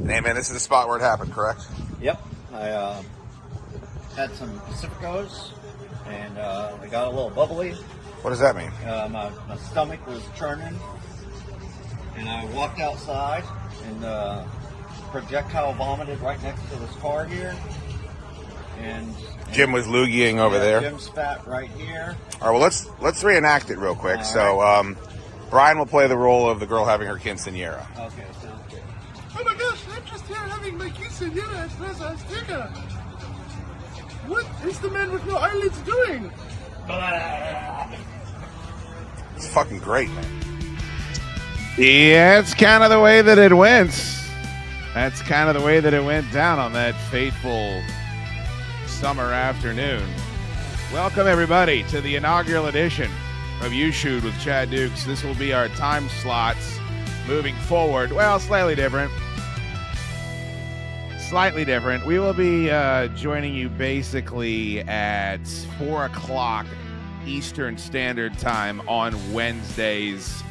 Hey man, this is the spot where it happened, correct? Yep. I had some Pacificos, and I got a little bubbly. What does that mean? My stomach was churning, and I walked outside and projectile vomited right next to this car here. And Jim was loogieing over there. Jim spat right here. All right, well let's reenact it real quick. All so, right. Brian will play the role of the girl having her quinceañera. Okay, sounds good. Oh my gosh, I'm just here having my quinceañera at Plaza Azteca. What is the man with no eyelids doing? It's fucking great, man. Yeah, it's kind of the way that it went. That's kind of the way that it went down on that fateful summer afternoon. Welcome, everybody, to the inaugural edition of YouSchoode with Chaddukes. This will be our time slots moving forward. Well, slightly different. We will be joining you basically at 4 o'clock Eastern Standard Time on Wednesdays.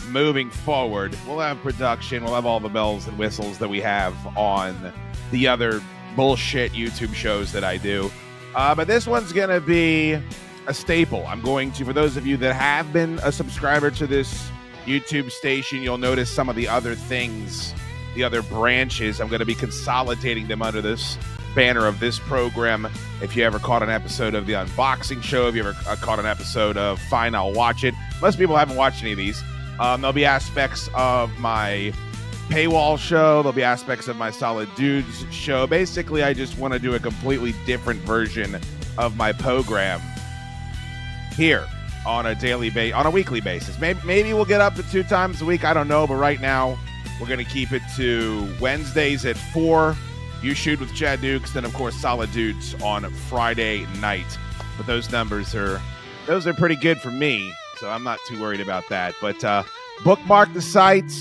Moving forward, we'll have production. We'll have all the bells and whistles that we have on the other bullshit YouTube shows that I do. But this one's going to be a staple. I'm going to, for those of you that have been a subscriber to this YouTube station, you'll notice some of the other things, the other branches. I'm going to be consolidating them under this banner of this program. If you ever caught an episode of the unboxing show, if you ever caught an episode of Fine, I'll Watch It. Most people haven't watched any of these. There'll be aspects of my paywall show. There'll be aspects of my Solid Dudes show. Basically, I just want to do a completely different version of my program here on a weekly basis. Maybe we'll get up to 2 times a week. I don't know, but right now we're going to keep it to Wednesdays at 4. YouSchoode with Chaddukes, then of course Solid Dudes on Friday night. But those numbers are pretty good for me. So I'm not too worried about that. But bookmark the site.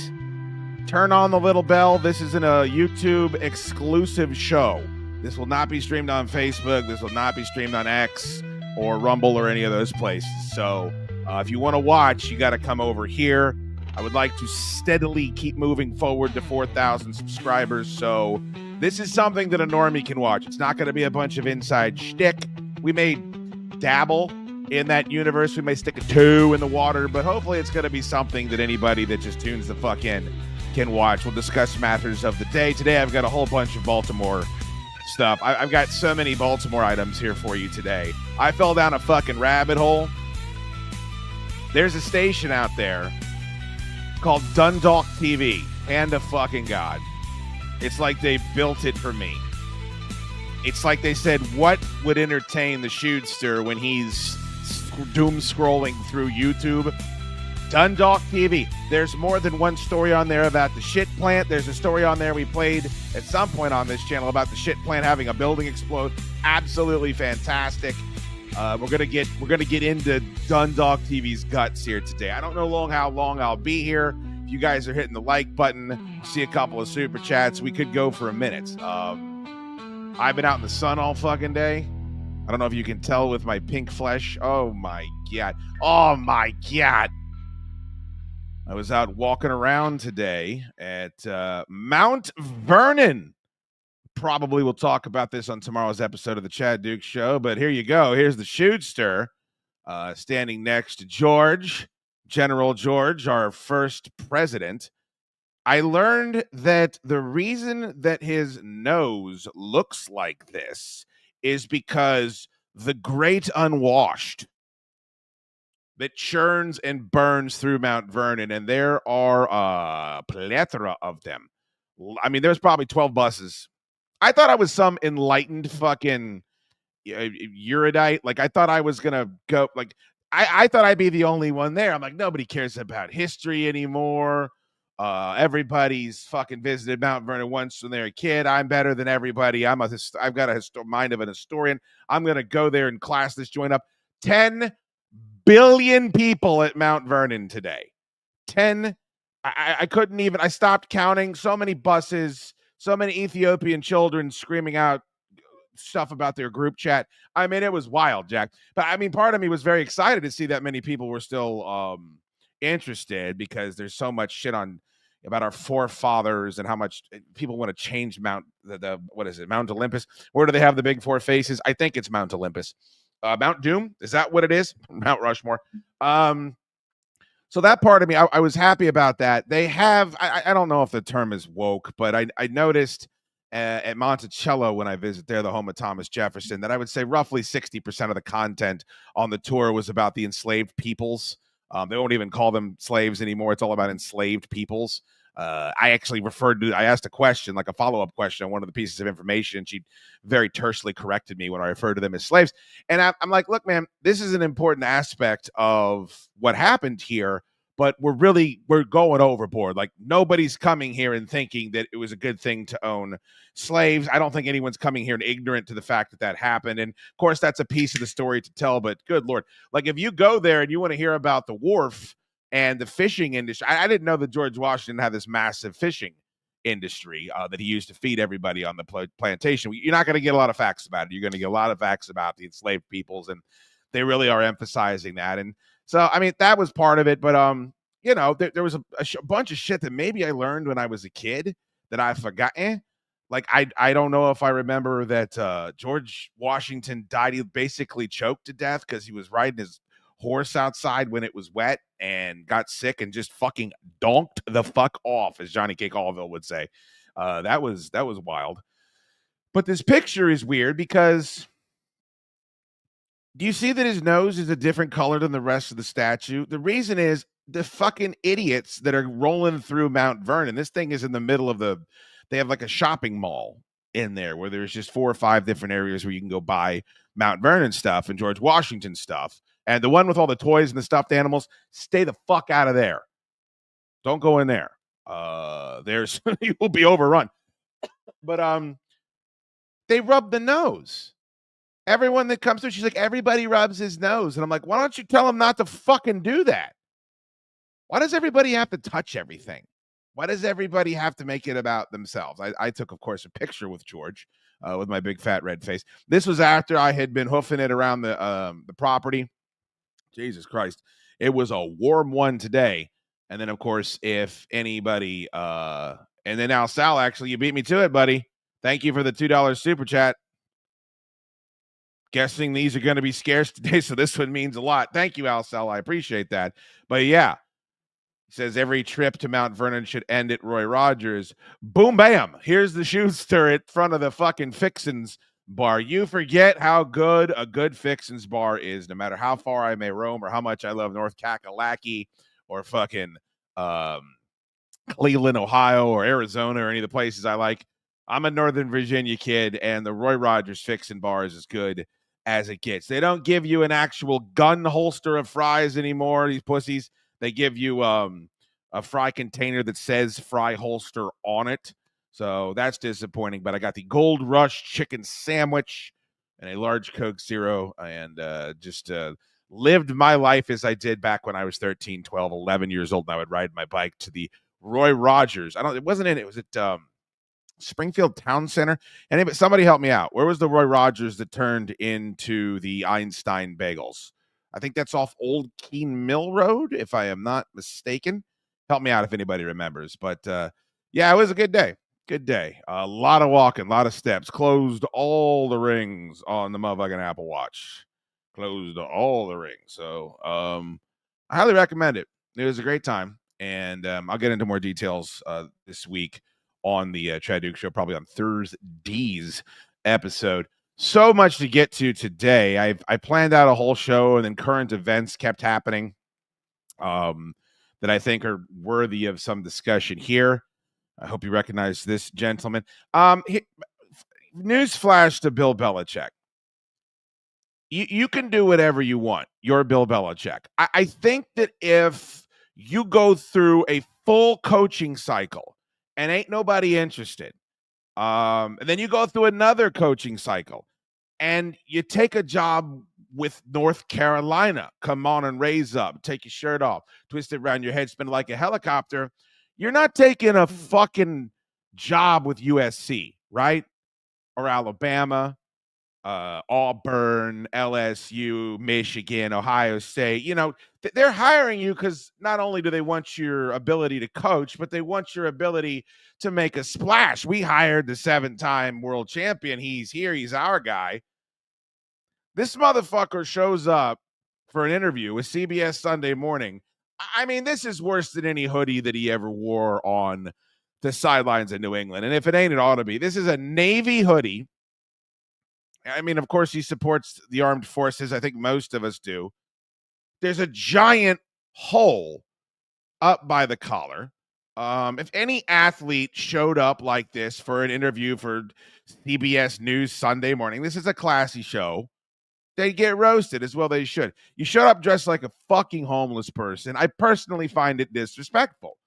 Turn on the little bell. This isn't a YouTube exclusive show. This will not be streamed on Facebook. This will not be streamed on X or Rumble or any of those places. So if you want to watch, you got to come over here. I would like to steadily keep moving forward to 4,000 subscribers. So this is something that a normie can watch. It's not going to be a bunch of inside shtick. We may dabble in that universe. We may stick a toe in the water, but hopefully it's going to be something that anybody that just tunes the fuck in can watch. We'll discuss matters of the day. Today I've got a whole bunch of Baltimore stuff. I've got so many Baltimore items here for you today. I fell down a fucking rabbit hole. There's a station out there called Dundalk TV. Hand of fucking God. It's like they built it for me. It's like they said, what would entertain the shootster when he's doom scrolling through YouTube? Dundalk TV. There's more than one story on there about the shit plant. There's a story on there we played at some point on this channel about the shit plant having a building explode. Absolutely fantastic. We're gonna get into Dundalk TV's guts here today. I don't know how long I'll be here. If you guys are hitting the like button, see a couple of super chats, we could go for a minute. I've been out in the sun all fucking day. I don't know if you can tell with my pink flesh. Oh my God. Oh my God. I was out walking around today at Mount Vernon. Probably we'll talk about this on tomorrow's episode of the Chaddukes Show, but here you go. Here's the shootster standing next to George, General George, our first president. I learned that the reason that his nose looks like this is because the great unwashed that churns and burns through Mount Vernon, and there are a plethora of them. I mean, there's probably 12 buses. I thought I was some enlightened fucking erudite. Like, I thought I was going to go, like, I thought I'd be the only one there. I'm like, nobody cares about history anymore. Everybody's fucking visited Mount Vernon once when they're a kid. I'm better than everybody. I've got a mind of an historian. I'm going to go there and class this joint up. 10 billion people at Mount Vernon today. 10. I couldn't even, I stopped counting. So many buses, so many Ethiopian children screaming out stuff about their group chat. I mean, it was wild, Jack. But I mean, part of me was very excited to see that many people were still interested, because there's so much shit on about our forefathers and how much people want to change Mount Olympus. Where do they have the big four faces? I think it's Mount Olympus. Mount Doom, is that what it is? Mount Rushmore. So that part of me, I was happy about that. They have, I don't know if the term is woke, but I noticed at Monticello when I visit there, the home of Thomas Jefferson, that I would say roughly 60% of the content on the tour was about the enslaved peoples. They won't even call them slaves anymore. It's all about enslaved peoples. I actually I asked a question, like a follow-up question on one of the pieces of information. She very tersely corrected me when I referred to them as slaves. And I'm like, look, man, this is an important aspect of what happened here, but we're going overboard. Like, nobody's coming here and thinking that it was a good thing to own slaves. I don't think anyone's coming here and ignorant to the fact that that happened. And of course, that's a piece of the story to tell, but good Lord, like if you go there and you want to hear about the wharf and the fishing industry, I didn't know that George Washington had this massive fishing industry that he used to feed everybody on the plantation. You're not going to get a lot of facts about it. You're going to get a lot of facts about the enslaved peoples, and they really are emphasizing that. And so, I mean, that was part of it. But, there was a bunch of shit that maybe I learned when I was a kid that I've forgotten. Like, I don't know if I remember that George Washington died. He basically choked to death because he was riding his horse outside when it was wet and got sick and just fucking donked the fuck off, as Johnny Cake Allville would say. That was wild. But this picture is weird because do you see that his nose is a different color than the rest of the statue? The reason is the fucking idiots that are rolling through Mount Vernon. This thing is in the middle of they have like a shopping mall in there where there's just 4 or 5 different areas where you can go buy Mount Vernon stuff and George Washington stuff. And the one with all the toys and the stuffed animals, stay the fuck out of there. Don't go in there. You will be overrun. But they rub the nose. Everyone that comes through, she's like, everybody rubs his nose. And I'm like, why don't you tell them not to fucking do that? Why does everybody have to touch everything? Why does everybody have to make it about themselves? I took, of course, a picture with George with my big fat red face. This was after I had been hoofing it around the property. Jesus Christ. It was a warm one today. And then, of course, if anybody, and then now, Sal, actually, you beat me to it, buddy. Thank you for the $2 super chat. Guessing these are going to be scarce today, so this one means a lot. Thank you, Al Sal. I appreciate that. But yeah, he says every trip to Mount Vernon should end at Roy Rogers. Boom, bam. Here's the Schuster at front of the fucking Fixins bar. You forget how good a good Fixins bar is, no matter how far I may roam or how much I love North Kakalaki or fucking Cleveland, Ohio, or Arizona, or any of the places I like. I'm a Northern Virginia kid, and the Roy Rogers Fixin' bar is as good as it gets. They don't give you an actual gun holster of fries anymore, these pussies. They give you a fry container that says fry holster on it. So that's disappointing. But I got the Gold Rush chicken sandwich and a large Coke Zero, and just lived my life as I did back when I was 13, 12, 11 years old, and I would ride my bike to the Roy Rogers. It was at Springfield Town Center. And somebody help me out. Where was the Roy Rogers that turned into the Einstein Bagels? I think that's off Old Keene Mill Road, if I am not mistaken. Help me out if anybody remembers. But yeah, it was a good day. Good day. A lot of walking, a lot of steps. Closed all the rings on the motherfucking Apple Watch. Closed all the rings. So I highly recommend it. It was a great time. And I'll get into more details this week on the Chaddukes Show, probably on Thursday's episode. So much to get to today. I planned out a whole show, and then current events kept happening that I think are worthy of some discussion here. I hope you recognize this gentleman. News flash to Bill Belichick. You can do whatever you want. You're Bill Belichick. I think that if you go through a full coaching cycle and ain't nobody interested, and then you go through another coaching cycle and you take a job with North Carolina, come on and raise up, take your shirt off, twist it around your head, spin it like a helicopter. You're not taking a fucking job with USC, right? Or Alabama. Auburn, LSU, Michigan, Ohio State. You know, they're hiring you because not only do they want your ability to coach, but they want your ability to make a splash. We hired the 7-time world champion. He's here. He's our guy. This motherfucker shows up for an interview with CBS Sunday Morning. I mean, this is worse than any hoodie that he ever wore on the sidelines of New England. And if it ain't, it ought to be. This is a Navy hoodie. I mean, of course, he supports the armed forces. I think most of us do. There's a giant hole up by the collar. If any athlete showed up like this for an interview for CBS News Sunday Morning, this is a classy show, they get roasted, as well they should. You showed up dressed like a fucking homeless person. I personally find it disrespectful.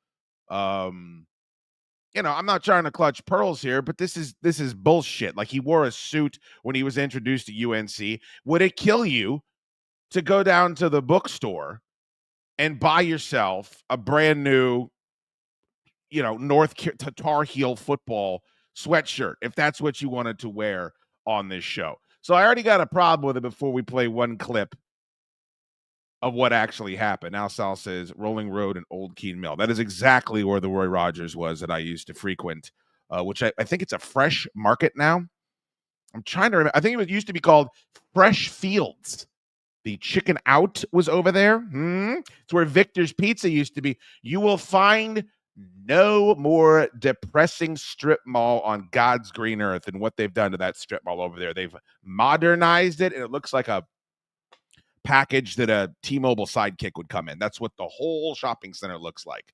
You know, I'm not trying to clutch pearls here, but this is bullshit. Like, he wore a suit when he was introduced to UNC. Would it kill you to go down to the bookstore and buy yourself a brand new, you know, Tar Heel football sweatshirt if that's what you wanted to wear on this show? So I already got a problem with it before we play one clip of what actually happened. Now Sal says Rolling Road and Old Keene Mill. That is exactly where the Roy Rogers was that I used to frequent, which I think it's a Fresh Market now. I'm trying to remember. I think it used to be called Fresh Fields. The Chicken Out was over there. It's where Victor's Pizza used to be. You will find no more depressing strip mall on God's green earth than what they've done to that strip mall over there. They've modernized it, and it looks like a package that a T-Mobile Sidekick would come in. That's what the whole shopping center looks like.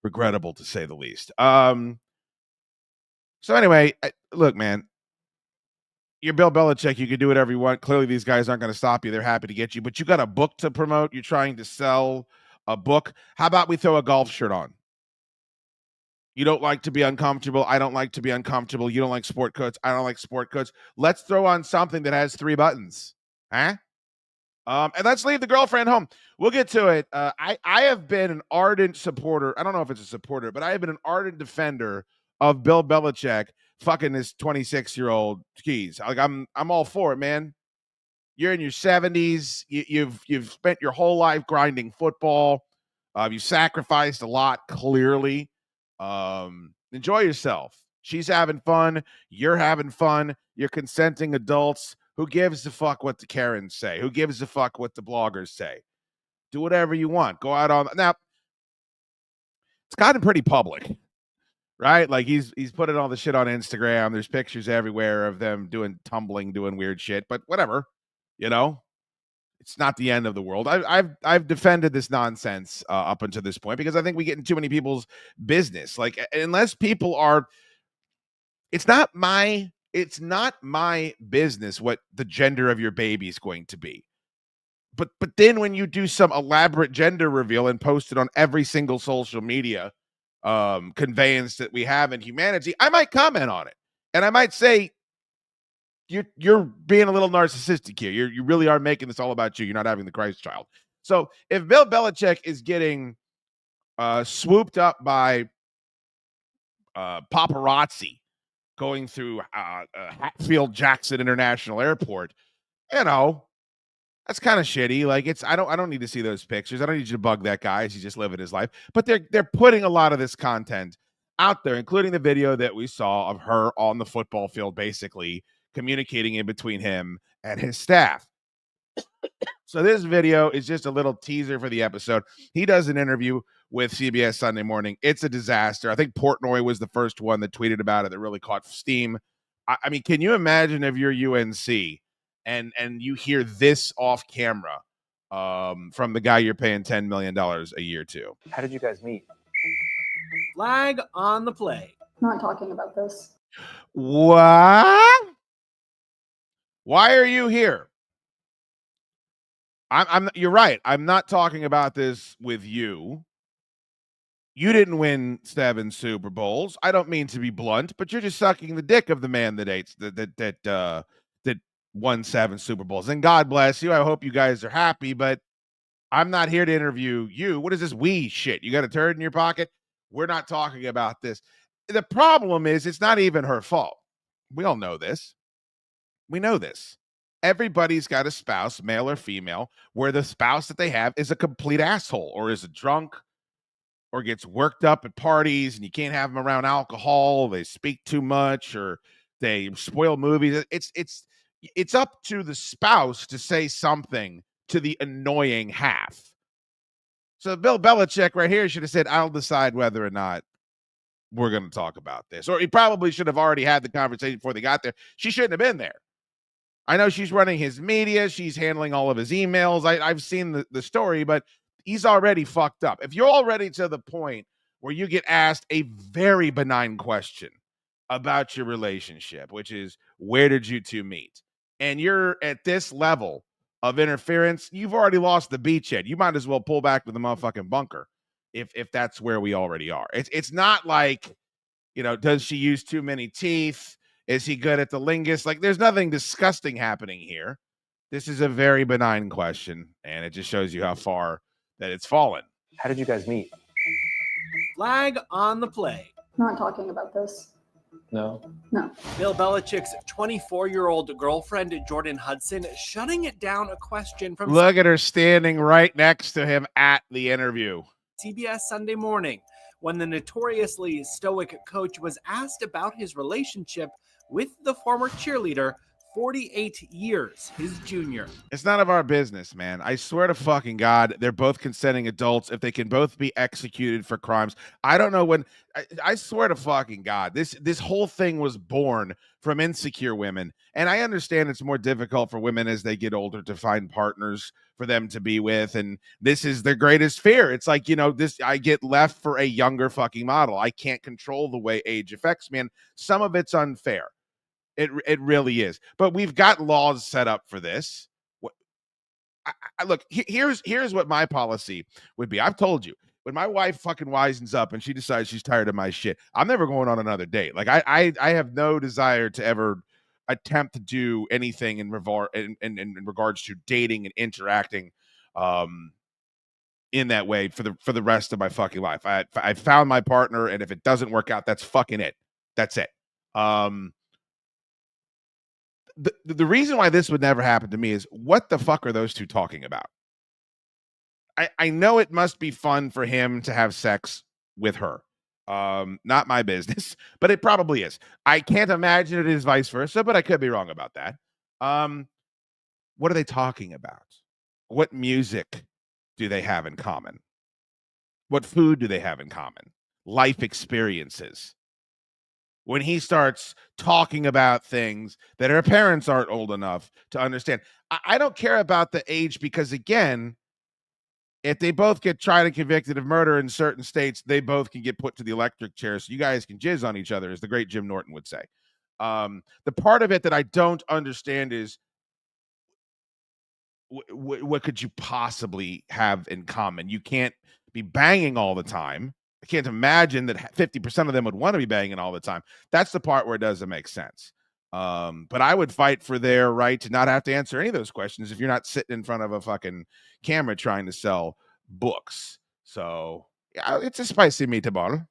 Regrettable, to say the least. So anyway, look, man, you're Bill Belichick. You can do whatever you want. Clearly, these guys aren't going to stop you. They're happy to get you, but you got a book to promote. You're trying to sell a book. How about we throw a golf shirt on? You don't like to be uncomfortable. I don't like to be uncomfortable. You don't like sport coats. I don't like sport coats. Let's throw on something that has 3 buttons. Huh? And let's leave the girlfriend home. We'll get to it. I have been an ardent supporter. I don't know if it's a supporter, but I have been an ardent defender of Bill Belichick fucking this 26-year-old skis. Like, I'm all for it, man. You're in your 70s. You've spent your whole life grinding football. You sacrificed a lot, clearly. Enjoy yourself. She's having fun. You're having fun. You're consenting adults. Who gives a fuck what the Karens say? Who gives a fuck what the bloggers say? Do whatever you want. Go out on now. It's gotten pretty public, right? Like, he's putting all the shit on Instagram. There's pictures everywhere of them doing tumbling, doing weird shit. But whatever, you know, it's not the end of the world. I've defended this nonsense up until this point because I think we get in too many people's business. Like, unless people are, it's not my business what the gender of your baby is going to be. But then when you do some elaborate gender reveal and post it on every single social media conveyance that we have in humanity, I might comment on it. And I might say, you're being a little narcissistic here. You really are making this all about you. You're not having the Christ child. So if Bill Belichick is getting swooped up by paparazzi going through Hatfield Jackson International Airport, you know, that's kind of shitty. Like, I don't need to see those pictures. I don't need you to bug that guy as he's just living his life. But they're putting a lot of this content out there, including the video that we saw of her on the football field, basically communicating in between him and his staff. So this video is just a little teaser for the episode. He does an interview with CBS Sunday Morning. It's a disaster. I think Portnoy was the first one that tweeted about it that really caught steam. I mean, can you imagine if you're UNC and you hear this off camera from the guy you're paying $10 million a year to? How did you guys meet? Flag on the play. Not talking about this. What? Why are you here? You're right. I'm not talking about this with you. You didn't win 7 Super Bowls. I don't mean to be blunt, but you're just sucking the dick of the man that won 7 Super Bowls. And God bless you. I hope you guys are happy, but I'm not here to interview you. What is this we shit? You got a turd in your pocket? We're not talking about this. The problem is it's not even her fault. We all know this. We know this. Everybody's got a spouse, male or female, where the spouse that they have is a complete asshole or is a drunk or gets worked up at parties and you can't have them around alcohol. They speak too much or they spoil movies. It's up to the spouse to say something to the annoying half. So Bill Belichick right here should have said, I'll decide whether or not we're going to talk about this. Or he probably should have already had the conversation before they got there. She shouldn't have been there. I know she's running his media. She's handling all of his emails. I've seen the story, but he's already fucked up. If you're already to the point where you get asked a very benign question about your relationship, which is, where did you two meet? And you're at this level of interference, you've already lost the beachhead. You might as well pull back to the motherfucking bunker if that's where we already are. It's not like, does she use too many teeth? Is he good at the lingus? Like, there's nothing disgusting happening here. This is a very benign question, and it just shows you how far that it's fallen. How did you guys meet? Flag on the play. Not talking about this. No. No. Bill Belichick's 24-year-old girlfriend, Jordan Hudson, shutting it down a question from Look at her standing right next to him at the interview. CBS Sunday Morning, when the notoriously stoic coach was asked about his relationship with the former cheerleader, 48 years his junior. It's none of our business, man. I swear to fucking God, they're both consenting adults. If they can both be executed for crimes, I don't know when. I swear to fucking God, this whole thing was born from insecure women. And I understand it's more difficult for women as they get older to find partners for them to be with. And this is their greatest fear. It's like, I get left for a younger fucking model. I can't control the way age affects me. And some of it's unfair. It really is. But we've got laws set up for this. Look, here's what my policy would be. I've told you, when my wife fucking wisens up and she decides she's tired of my shit, I'm never going on another date. Like, I have no desire to ever attempt to do anything in regards to dating and interacting in that way for the rest of my fucking life. I found my partner, and if it doesn't work out, that's fucking it. That's it. The reason why this would never happen to me is, what the fuck are those two talking about? I know it must be fun for him to have sex with her. Not my business, but it probably is. I can't imagine it is vice versa, but I could be wrong about that. What are they talking about? What music do they have in common? What food do they have in common? Life experiences. When he starts talking about things that her parents aren't old enough to understand. I don't care about the age because, again, if they both get tried and convicted of murder in certain states, they both can get put to the electric chair so you guys can jizz on each other, as the great Jim Norton would say. The part of it that I don't understand is, what could you possibly have in common? You can't be banging all the time. I can't imagine that 50% of them would want to be banging all the time. That's the part where it doesn't make sense. But I would fight for their right to not have to answer any of those questions if you're not sitting in front of a fucking camera trying to sell books. So, yeah, it's a spicy meatball.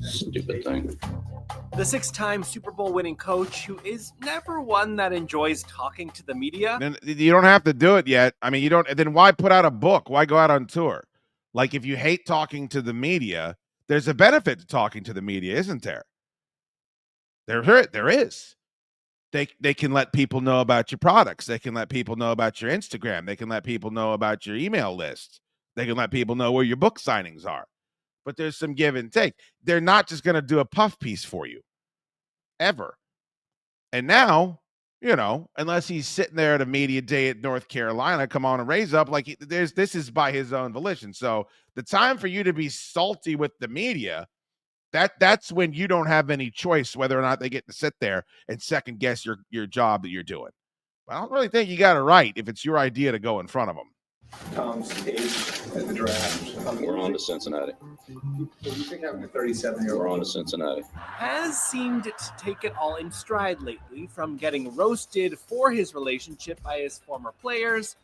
Stupid thing. The 6-time Super Bowl winning coach, who is never one that enjoys talking to the media. Then you don't have to do it yet. I mean, you don't. Then why put out a book? Why go out on tour? Like, if you hate talking to the media, there's a benefit to talking to the media, isn't there? There is. They can let people know about your products. They can let people know about your Instagram. They can let people know about your email list. They can let people know where your book signings are. But there's some give and take. They're not just going to do a puff piece for you, ever. And now, unless he's sitting there at a media day at North Carolina, come on and raise up, like, this is by his own volition. So the time for you to be salty with the media, that's when you don't have any choice whether or not they get to sit there and second guess your job that you're doing. But I don't really think you got it right if it's your idea to go in front of them. Tom's age at the draft. We're on to Cincinnati. What do you think having a 37-year-old? We're on to Cincinnati. Has seemed to take it all in stride lately, from getting roasted for his relationship by his former players.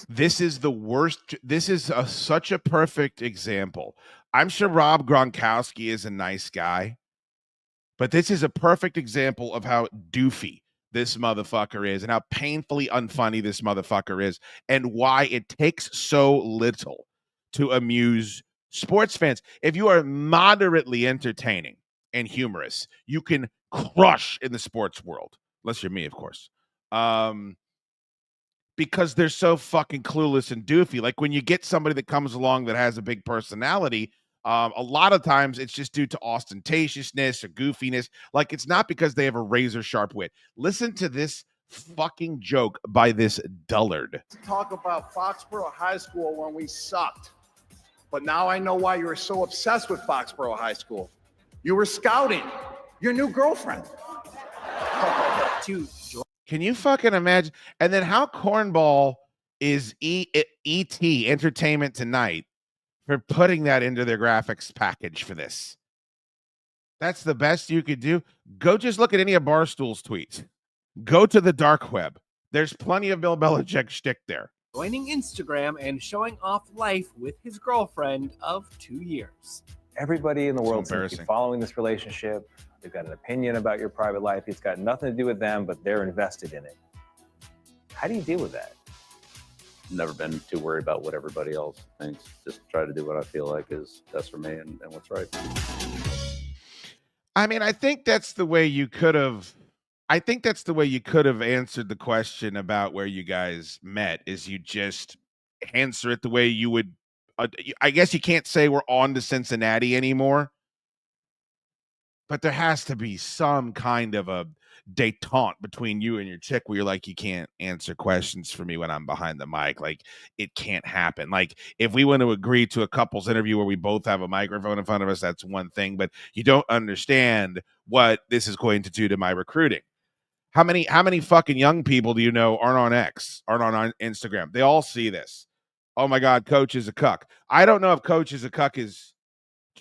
This is the worst. This is such a perfect example. I'm sure Rob Gronkowski is a nice guy, But this is a perfect example of how doofy this motherfucker is and how painfully unfunny this motherfucker is and why it takes so little to amuse sports fans. If you are moderately entertaining and humorous, you can crush in the sports world. Unless you're me, of course. Because they're so fucking clueless and doofy. Like when you get somebody that comes along that has a big personality, a lot of times it's just due to ostentatiousness or goofiness. Like it's not because they have a razor sharp wit. Listen to this fucking joke by this dullard. Talk about Foxborough High School when we sucked. But now I know why you were so obsessed with Foxborough High School. You were scouting your new girlfriend. Can you fucking imagine? And then how cornball is E.T. Entertainment Tonight for putting that into their graphics package for this? That's the best you could do. Go just look at any of Barstool's tweets. Go to the dark web. There's plenty of Bill Belichick shtick there. Joining Instagram and showing off life with his girlfriend of 2 years. Everybody in the world seems to be embarrassing. following this relationship. They've got an opinion about your private life. It's got nothing to do with them, but they're invested in it. How do you deal with that? Never been too worried about what everybody else thinks. Just try to do what I feel like is best for me and what's right. I mean, I think that's the way you could have answered the question about where you guys met, is you just answer it the way you would. I guess you can't say we're on to Cincinnati anymore, but there has to be some kind of a detente between you and your chick where you're like, you can't answer questions for me when I'm behind the mic. Like, it can't happen. Like, if we want to agree to a couples interview where we both have a microphone in front of us, that's one thing, but you don't understand what this is going to do to my recruiting. How many fucking young people do you know aren't on X, aren't on Instagram? They all see this. Oh my God, Coach is a cuck. I don't know if Coach is a cuck is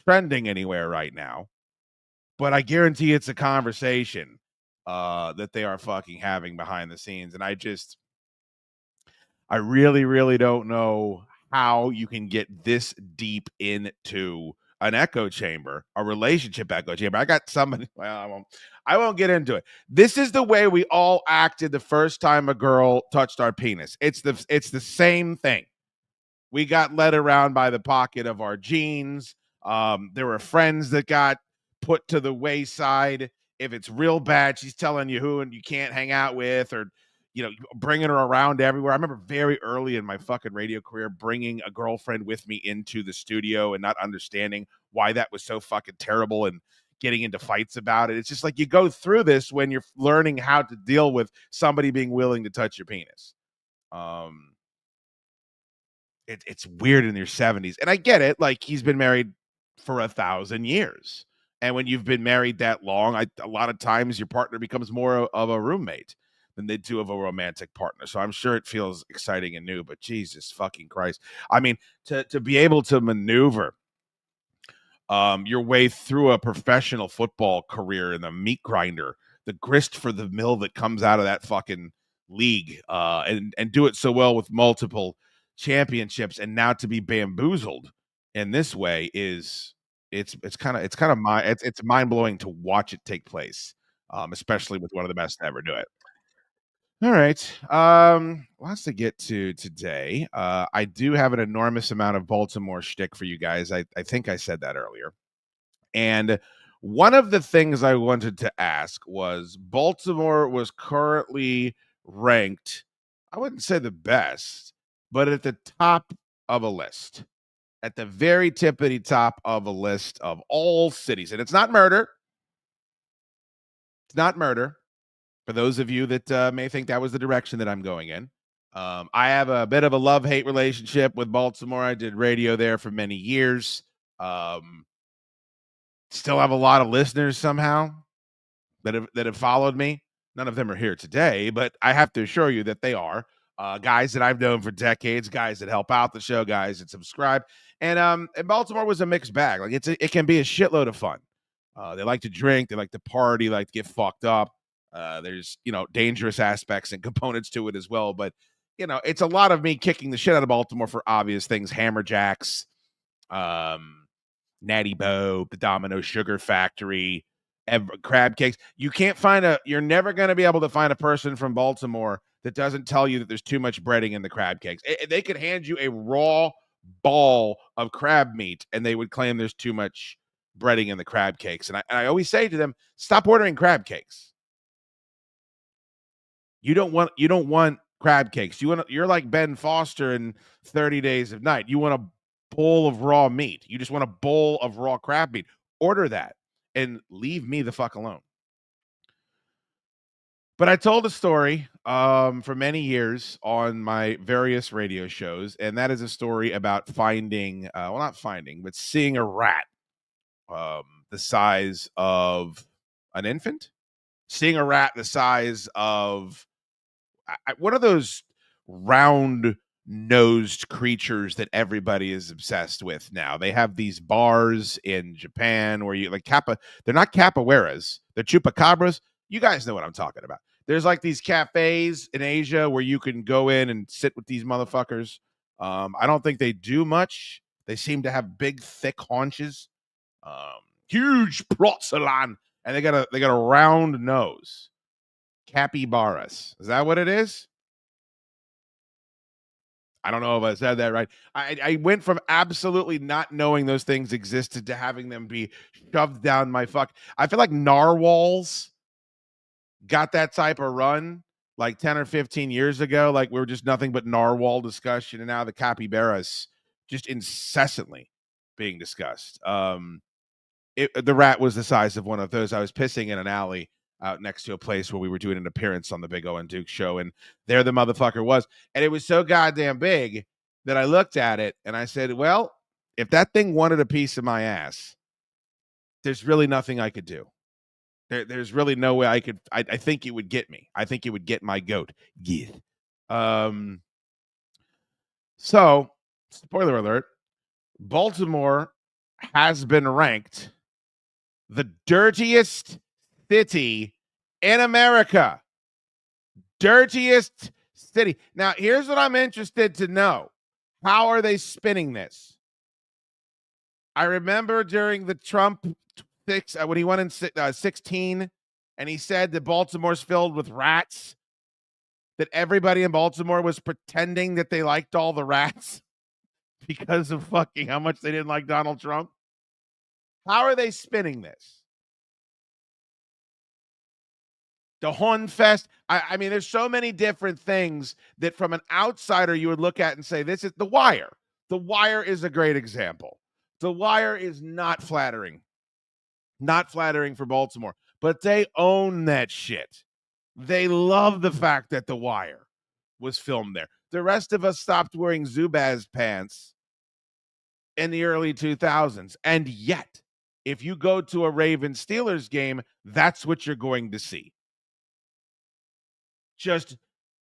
trending anywhere right now, but I guarantee it's a conversation that they are fucking having behind the scenes. And I really, really don't know how you can get this deep into an echo chamber, a relationship echo chamber. I got somebody, well, I won't get into it. This is the way we all acted the first time a girl touched our penis. It's the same thing. We got led around by the pocket of our jeans. There were friends that got put to the wayside. If it's real bad, she's telling you who and you can't hang out with, or, you know, bringing her around everywhere. I remember very early in my fucking radio career bringing a girlfriend with me into the studio and not understanding why that was so fucking terrible and getting into fights about it. It's just like you go through this when you're learning how to deal with somebody being willing to touch your penis. It's weird in your 70s. And I get it. Like, he's been married for 1,000 years. And when you've been married that long, a lot of times your partner becomes more of a roommate than they do of a romantic partner. So I'm sure it feels exciting and new, but Jesus fucking Christ. I mean, to be able to maneuver your way through a professional football career in the meat grinder, the grist for the mill that comes out of that fucking league, and do it so well with multiple championships, and now to be bamboozled in this way is it's mind-blowing to watch it take place, especially with one of the best to ever do it. All right. Lots to get to today. I do have an enormous amount of Baltimore shtick for you guys. I think I said that earlier. And one of the things I wanted to ask was, Baltimore was currently ranked, I wouldn't say the best, but at the top of a list, at the very tippity top of a list of all cities. And it's not murder. It's not murder. For those of you that may think that was the direction that I'm going in. I have a bit of a love-hate relationship with Baltimore. I did radio there for many years. Still have a lot of listeners somehow that have followed me. None of them are here today, but I have to assure you that they are. Guys that I've known for decades, guys that help out the show, guys that subscribe. And Baltimore was a mixed bag. Like, it can be a shitload of fun. They like to drink, they like to party, like to get fucked up. There's, dangerous aspects and components to it as well. But, it's a lot of me kicking the shit out of Baltimore for obvious things. Hammerjacks, Natty Boh, the Domino Sugar Factory, crab cakes. You're never going to be able to find a person from Baltimore that doesn't tell you that there's too much breading in the crab cakes. They could hand you a raw ball of crab meat and they would claim there's too much breading in the crab cakes. And I always say to them, stop ordering crab cakes. You don't want crab cakes. You're like Ben Foster in 30 Days of Night. You want a bowl of raw meat. You just want a bowl of raw crab meat. Order that and leave me the fuck alone. But I told a story for many years on my various radio shows, and that is a story about finding, not finding, but seeing a rat the size of an infant. Seeing a rat the size of what are those round-nosed creatures that everybody is obsessed with now? They have these bars in Japan where you like they're not capoeiras, they're chupacabras. You guys know what I'm talking about. There's like these cafes in Asia where you can go in and sit with these motherfuckers. I don't think they do much. They seem to have big, thick haunches, huge porcelain, and they got a round nose. Capybaras. Is that what it is? I don't know if I said that right. I went from absolutely not knowing those things existed to having them be shoved down my fuck. I feel like narwhals got that type of run like 10 or 15 years ago. Like we were just nothing but narwhal discussion, and now the capybaras just incessantly being discussed. The rat was the size of one of those. I was pissing in an alley out next to a place where we were doing an appearance on the Big O and Duke show, and there the motherfucker was. And it was so goddamn big that I looked at it and I said, well, if that thing wanted a piece of my ass, there's really nothing I could do. There's really no way I could. I think it would get me. I think it would get my goat. Yeah. So, spoiler alert, Baltimore has been ranked the dirtiest city in America. Dirtiest city. Now, here's what I'm interested to know. How are they spinning this? I remember during the Trump when he went in 16 and he said that Baltimore's filled with rats, that everybody in Baltimore was pretending that they liked all the rats because of fucking how much they didn't like Donald Trump. How are they spinning this? The Hornfest. I mean, there's so many different things that from an outsider you would look at and say, this is The Wire. The Wire is a great example. The Wire is not flattering. Not flattering for Baltimore, but they own that shit. They love the fact that The Wire was filmed there. The rest of us stopped wearing Zubaz pants in the early 2000s. And yet, if you go to a Ravens Steelers game, that's what you're going to see. Just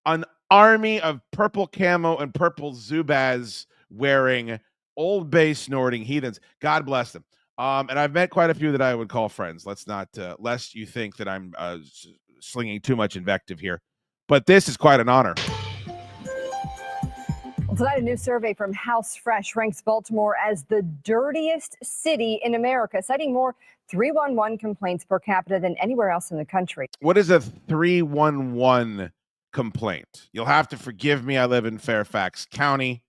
an army of purple camo and purple Zubaz wearing Old Bay snorting heathens. God bless them. And I've met quite a few that I would call friends. Let's not, lest you think that I'm slinging too much invective here. But this is quite an honor. Well, tonight, a new survey from House Fresh ranks Baltimore as the dirtiest city in America, citing more 311 complaints per capita than anywhere else in the country. What is a 311 complaint? You'll have to forgive me. I live in Fairfax County.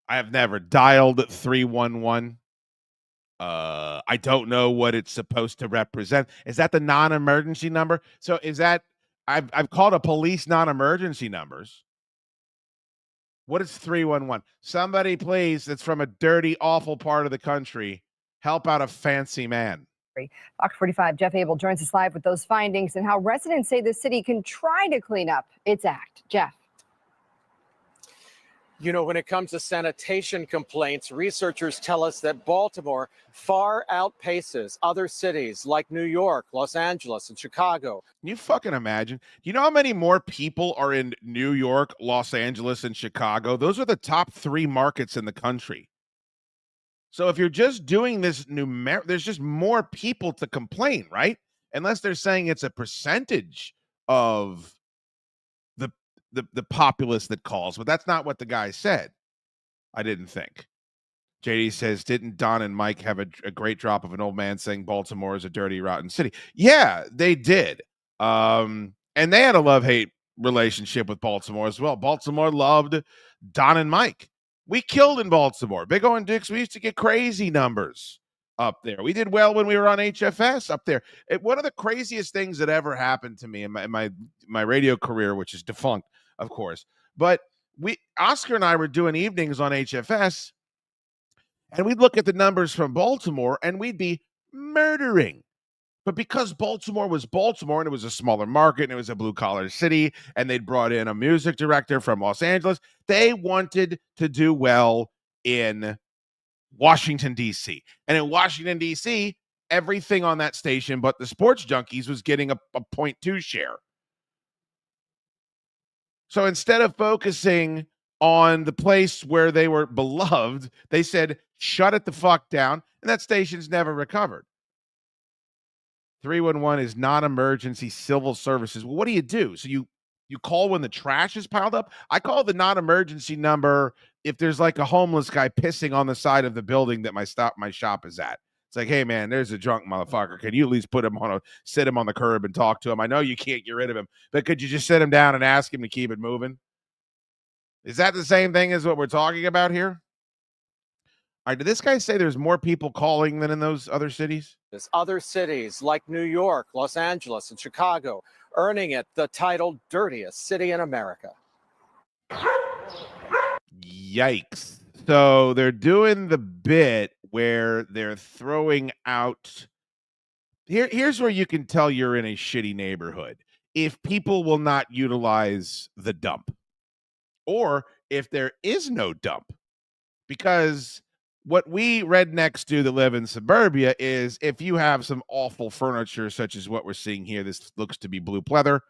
I have never dialed 311. I don't know what it's supposed to represent. Is that the non-emergency number? So is that I've called a police non-emergency numbers. What is 311? Somebody, please, that's from a dirty, awful part of the country, help out a fancy man. Fox 45 Jeff Abel joins us live with those findings and how residents say the city can try to clean up its act. Jeff. You know, when it comes to sanitation complaints, researchers tell us that Baltimore far outpaces other cities like New York, Los Angeles, and Chicago. Can you fucking imagine? Do you know how many more people are in New York, Los Angeles, and Chicago? Those are the top 3 markets in the country. So if you're just doing this there's just more people to complain, right? Unless they're saying it's a percentage of the populace that calls, but that's not what the guy said. I didn't think. JD says, didn't Don and Mike have a great drop of an old man saying Baltimore is a dirty, rotten city? Yeah, they did. And they had a love-hate relationship with Baltimore as well. Baltimore loved Don and Mike. We killed in Baltimore. Big O and Dukes, we used to get crazy numbers up there. We did well when we were on HFS up there. One of the craziest things that ever happened to me in my radio career, which is defunct, of course. But Oscar and I were doing evenings on HFS, and we'd look at the numbers from Baltimore, and we'd be murdering. But because Baltimore was Baltimore, and it was a smaller market, and it was a blue-collar city, and they'd brought in a music director from Los Angeles, they wanted to do well in Washington, D.C. And in Washington, D.C., everything on that station but the Sports Junkies was getting a 0.2 share. So instead of focusing on the place where they were beloved, they said, shut it the fuck down, and that station's never recovered. 311 is non-emergency civil services. Well, what do you do? So you call when the trash is piled up? I call the non-emergency number if there's like a homeless guy pissing on the side of the building that my shop is at. It's like, hey man, there's a drunk motherfucker. Can you at least sit him on the curb and talk to him? I know you can't get rid of him, but could you just sit him down and ask him to keep it moving? Is that the same thing as what we're talking about here? All right, did this guy say there's more people calling than in those other cities? There's other cities like New York, Los Angeles, and Chicago earning it the title dirtiest city in America. Yikes. So they're doing the bit where they're throwing out. Here's where you can tell you're in a shitty neighborhood. If people will not utilize the dump, or if there is no dump. Because what we rednecks do that live in suburbia is if you have some awful furniture, such as what we're seeing here, this looks to be blue pleather,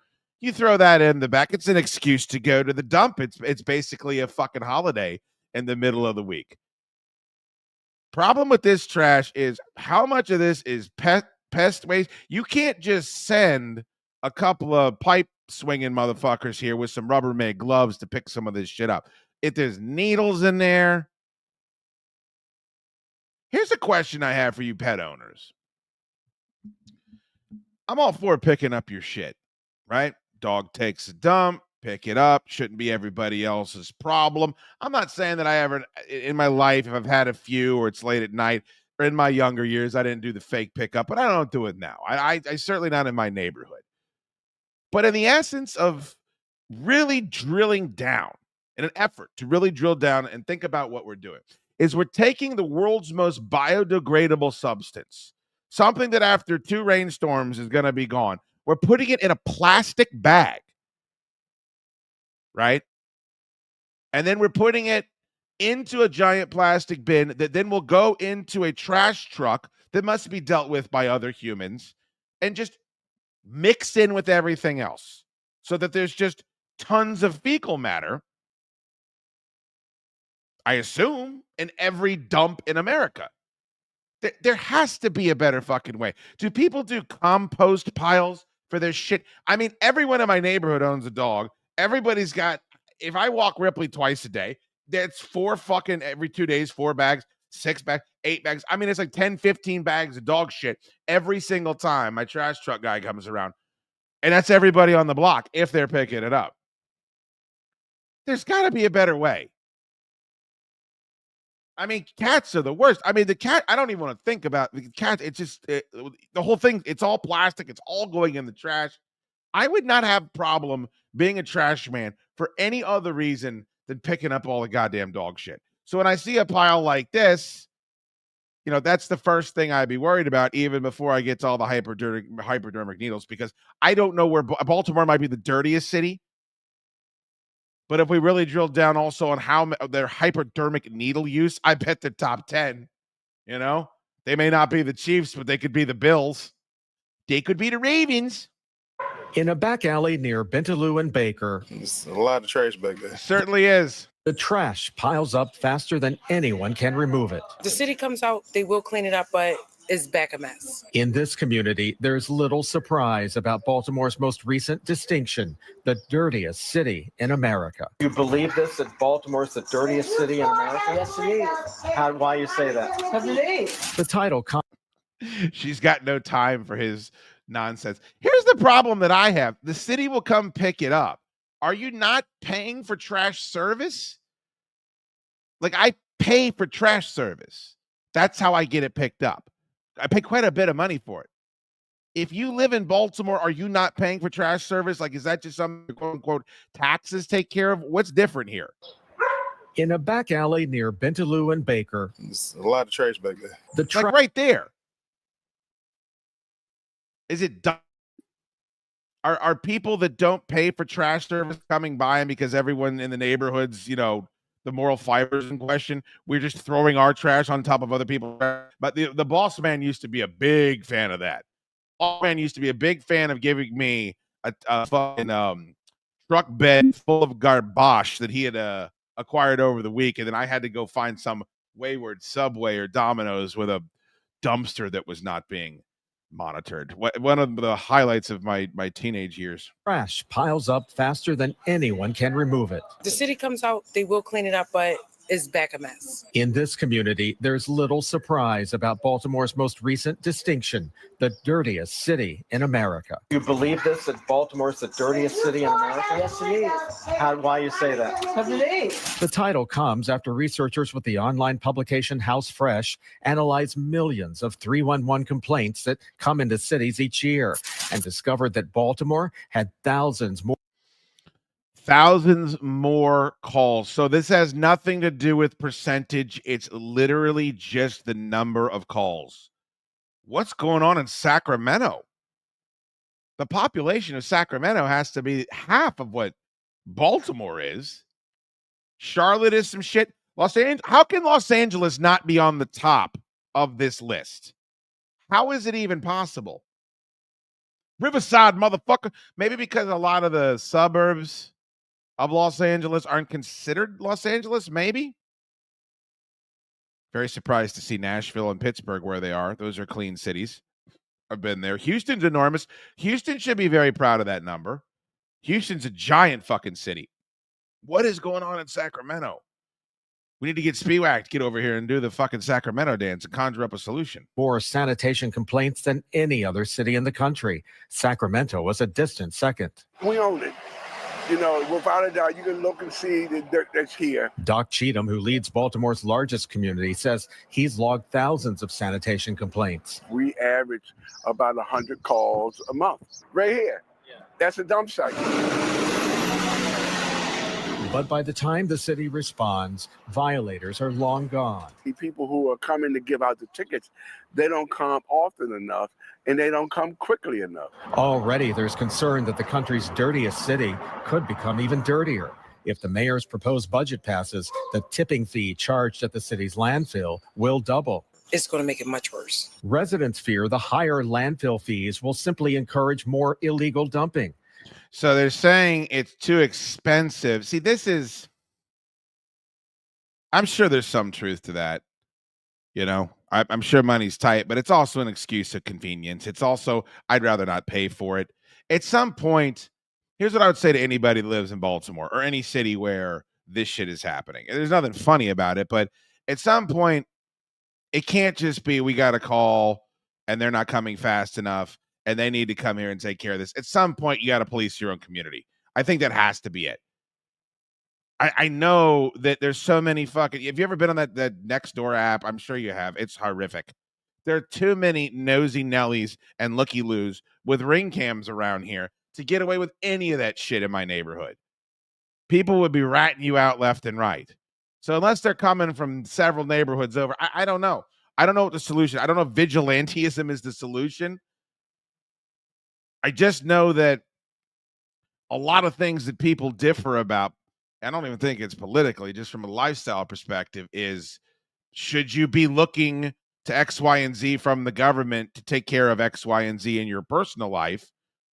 you throw that in the back. It's an excuse to go to the dump. It's basically a fucking holiday in the middle of the week. Problem with this trash is how much of this is pest waste. You can't just send a couple of pipe swinging motherfuckers here with some Rubbermaid gloves to pick some of this shit up. If there's needles in there. Here's a question I have for you pet owners. I'm all for picking up your shit, right? Dog takes a dump, pick it up. Shouldn't be everybody else's problem. I'm not saying that I ever, in my life, if I've had a few or it's late at night, or in my younger years, I didn't do the fake pickup, but I don't do it now. I certainly not in my neighborhood. But in the essence of really drilling down, in an effort to really drill down and think about what we're doing, is we're taking the world's most biodegradable substance, something that after 2 rainstorms is going to be gone. We're putting it in a plastic bag, right? And then we're putting it into a giant plastic bin that then will go into a trash truck that must be dealt with by other humans and just mix in with everything else so that there's just tons of fecal matter, I assume, in every dump in America. There has to be a better fucking way. Do people do compost piles for their shit? I mean, everyone in my neighborhood owns a dog. Everybody's got, if I walk Ripley twice a day, that's 4 fucking every 2 days, 4 bags, 6 bags, 8 bags. I mean, it's like 10, 15 bags of dog shit every single time my trash truck guy comes around. And that's everybody on the block if they're picking it up. There's got to be a better way. I mean, cats are the worst. I mean, the cat, I don't even want to think about the cat. It's just the whole thing. It's all plastic. It's all going in the trash. I would not have a problem being a trash man for any other reason than picking up all the goddamn dog shit. So when I see a pile like this, you know, that's the first thing I'd be worried about, even before I get to all the hypodermic needles, because I don't know where Baltimore might be the dirtiest city. But if we really drill down also on how their hypodermic needle use, I bet the top 10, you know, they may not be the Chiefs, but they could be the Bills. They could be the Ravens. In a back alley near Bentaloo and Baker. There's a lot of trash back there. Certainly is. The trash piles up faster than anyone can remove it. The city comes out, they will clean it up, but is back a mess. In this community, there's little surprise about Baltimore's most recent distinction, the dirtiest city in America. You believe this, that Baltimore's the dirtiest city in America? Yes, it is. Why you say that? Because it is. The title She's got no time for his nonsense. Here's the problem that I have. The city will come pick it up. Are you not paying for trash service? Like, I pay for trash service. That's how I get it picked up. I pay quite a bit of money for it. If you live in Baltimore, are you not paying for trash service? Like, is that just something, quote unquote, taxes take care of? What's different here? In a back alley near Bentaloo and Baker, There's a lot of trash back there. Like right there. Is it done? Are people that don't pay for trash service coming by, and because everyone in the neighborhoods, you know, the moral fibers in question, we're just throwing our trash on top of other people's trash? But the boss man used to be a big fan of that. Boss man used to be a big fan of giving me a fucking truck bed full of garbage that he had acquired over the week, and then I had to go find some wayward Subway or Domino's with a dumpster that was not being monitored. One of the highlights of my teenage years. trash piles up faster than anyone can remove it. The city comes out, they will clean it up, but it's back a mess. In this community, there's little surprise about Baltimore's most recent distinction, the dirtiest city in America. You believe this, that Baltimore's the dirtiest city in America? Yes, it is. Why you say that? Because it is. The title comes after researchers with the online publication House Fresh analyzed millions of 311 complaints that come into cities each year and discovered that Baltimore had thousands more calls. So this has nothing to do with percentage. It's literally just the number of calls. What's going on in Sacramento? The population of Sacramento has to be half of what Baltimore is. Charlotte is some shit. How can Los Angeles not be on the top of this list? How is it even possible? Riverside, motherfucker. Maybe because a lot of the suburbs of Los Angeles aren't considered Los Angeles, maybe. Very surprised to see Nashville and Pittsburgh where they are. Those are clean cities. I've been there. Houston's enormous. Houston should be very proud of that number. Houston's a giant fucking city. What is going on in Sacramento? We need to get Spiewak to get over here and do the fucking Sacramento dance and conjure up a solution. more sanitation complaints than any other city in the country. Sacramento was a distant second. We own it. You know, without a doubt, you can look and see the dirt that's here. Doc Cheatham, who leads Baltimore's largest community, says he's logged thousands of sanitation complaints. We average about 100 calls a month. Right here. Yeah. That's a dump site. But by the time the city responds, violators are long gone. The people who are coming to give out the tickets, they don't come often enough, and they don't come quickly enough. Already, there's concern that the country's dirtiest city could become even dirtier. If the mayor's proposed budget passes, the tipping fee charged at the city's landfill will double. It's going to make it much worse. Residents fear the higher landfill fees will simply encourage more illegal dumping. So they're saying it's too expensive. See, I'm sure there's some truth to that. You know, I'm sure money's tight, but it's also an excuse of convenience. It's also, I'd rather not pay for it. At some point, here's what I would say to anybody that lives in Baltimore or any city where this shit is happening. And there's nothing funny about it, but at some point, it can't just be we got a call and they're not coming fast enough and they need to come here and take care of this. At some point, you got to police your own community. I think that has to be it. I know that there's so many fucking... Have you ever been on that Nextdoor app? I'm sure you have. It's horrific. There are too many nosy Nellies and looky-loos with ring cams around here to get away with any of that shit in my neighborhood. People would be ratting you out left and right. So unless they're coming from several neighborhoods over, I don't know. I don't know what the solution... I don't know if vigilantism is the solution. I just know that a lot of things that people differ about, I don't even think it's politically, just from a lifestyle perspective, is should you be looking to X, Y, and Z from the government to take care of X, Y, and Z in your personal life?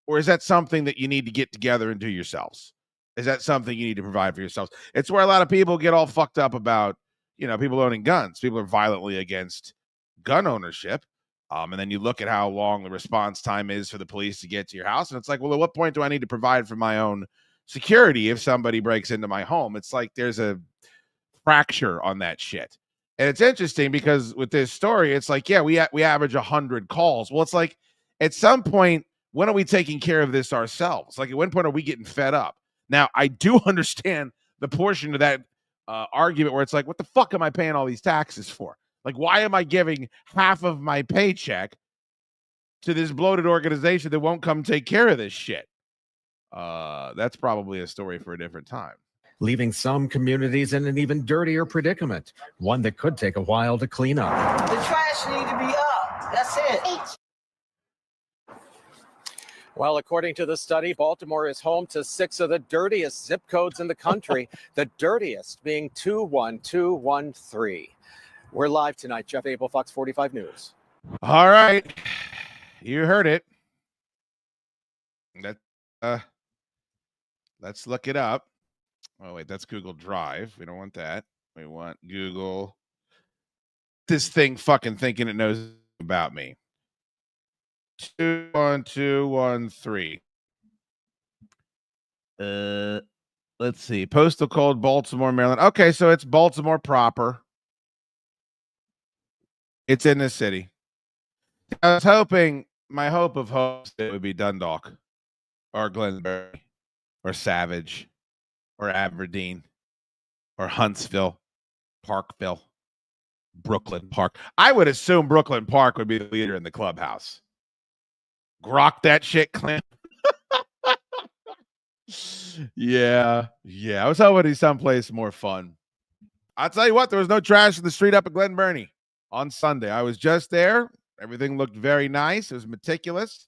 Or is that something that you need to get together and do yourselves? Is that something you need to provide for yourselves? It's where a lot of people get all fucked up about, people owning guns. People are violently against gun ownership. And then you look at how long the response time is for the police to get to your house. And it's like, well, at what point do I need to provide for my own security if somebody breaks into my home? It's like there's a fracture on that shit. And it's interesting because with this story, it's like, yeah, we average 100 calls. Well, it's like at some point, when are we taking care of this ourselves? Like at what point are we getting fed up? Now, I do understand the portion of that argument where it's like, what the fuck am I paying all these taxes for? Like, why am I giving half of my paycheck to this bloated organization that won't come take care of this shit? That's probably a story for a different time. Leaving some communities in an even dirtier predicament, one that could take a while to clean up. The trash need to be up. That's it. Well, according to the study, Baltimore is home to 6 of the dirtiest zip codes in the country, the dirtiest being 21213. We're live tonight. Jeff Abel, Fox 45 News. All right. You heard it. Let's look it up. Oh, wait, that's Google Drive. We don't want that. We want Google. This thing fucking thinking it knows about me. 21213. Let's see. Postal code Baltimore, Maryland. Okay, so it's Baltimore proper. It's in the city. I was hoping, my hope of hopes, it would be Dundalk or Glenbury or Savage or Aberdeen or Huntsville, Parkville, Brooklyn Park. I would assume Brooklyn Park would be the leader in the clubhouse. Grok that shit, Clint. Yeah. I was hoping he's someplace more fun. I'll tell you what, there was no trash in the street up at Glen Burnie on Sunday. I was just there. Everything looked very nice. It was meticulous.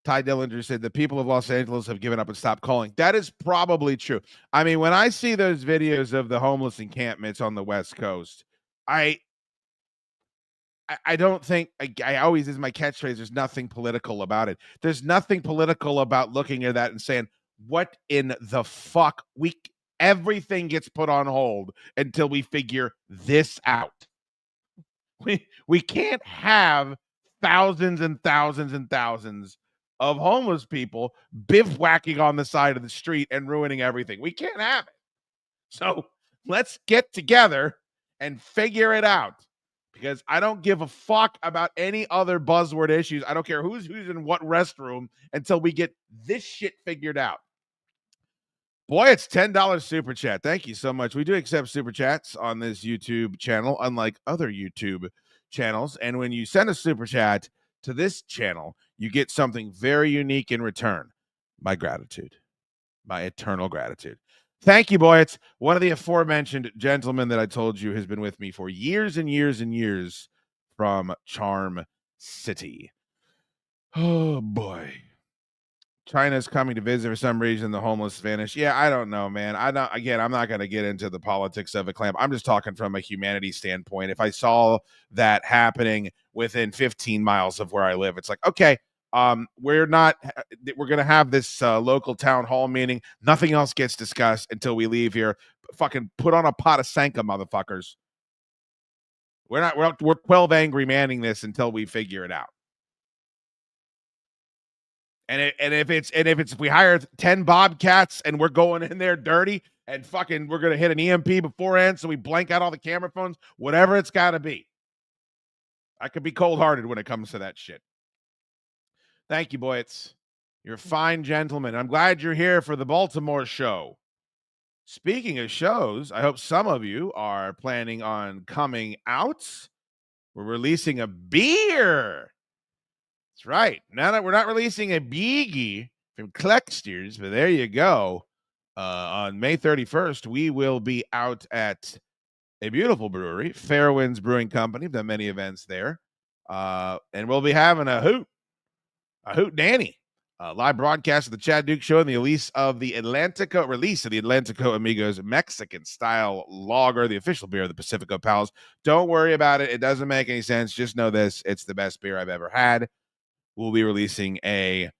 Ty Dillinger said the people of Los Angeles have given up and stopped calling. That is probably true. I mean, when I see those videos of the homeless encampments on the West Coast, I don't think, I always, is my catchphrase, there's nothing political about it. There's nothing political about looking at that and saying, what in the fuck? Everything gets put on hold until we figure this out. We can't have thousands and thousands and thousands of homeless people bivouacking on the side of the street and ruining everything. We can't have it. So let's get together and figure it out, because I don't give a fuck about any other buzzword issues. I don't care who's in what restroom until we get this shit figured out. Boy, it's $10 super chat. Thank you so much. We do accept super chats on this YouTube channel, unlike other YouTube channels. And when you send a super chat to this channel, you get something very unique in return. My gratitude. My eternal gratitude. Thank you, boy. It's one of the aforementioned gentlemen that I told you has been with me for years and years and years from Charm City. Oh, boy. China's coming to visit for some reason. The homeless vanish. Yeah, I don't know, man. I'm not going to get into the politics of a clamp. I'm just talking from a humanity standpoint. If I saw that happening within 15 miles of where I live, it's like, okay, we're going to have this local town hall meeting. Nothing else gets discussed until we leave here. Fucking put on a pot of Sanka, motherfuckers. We're 12 angry manning this until we figure it out. And if we hire 10 Bobcats and we're going in there dirty and fucking we're gonna hit an EMP beforehand, so we blank out all the camera phones, whatever it's got to be. I could be cold-hearted when it comes to that shit. Thank you, boy. You're a fine gentleman. I'm glad you're here for the Baltimore show. Speaking of shows, I hope some of you are planning on coming out. We're releasing a beer. That's right. Now that we're not releasing a biggie from Clucksters, but there you go. On May 31st, we will be out at a beautiful brewery, Fairwinds Brewing Company. We've done many events there. And we'll be having a hoot Danny, live broadcast of the Chaddukes show and the release of the Atlantico Amigos Mexican style lager, the official beer of the Pacifico Pals. Don't worry about it. It doesn't make any sense. Just know this. It's the best beer I've ever had. We'll be releasing a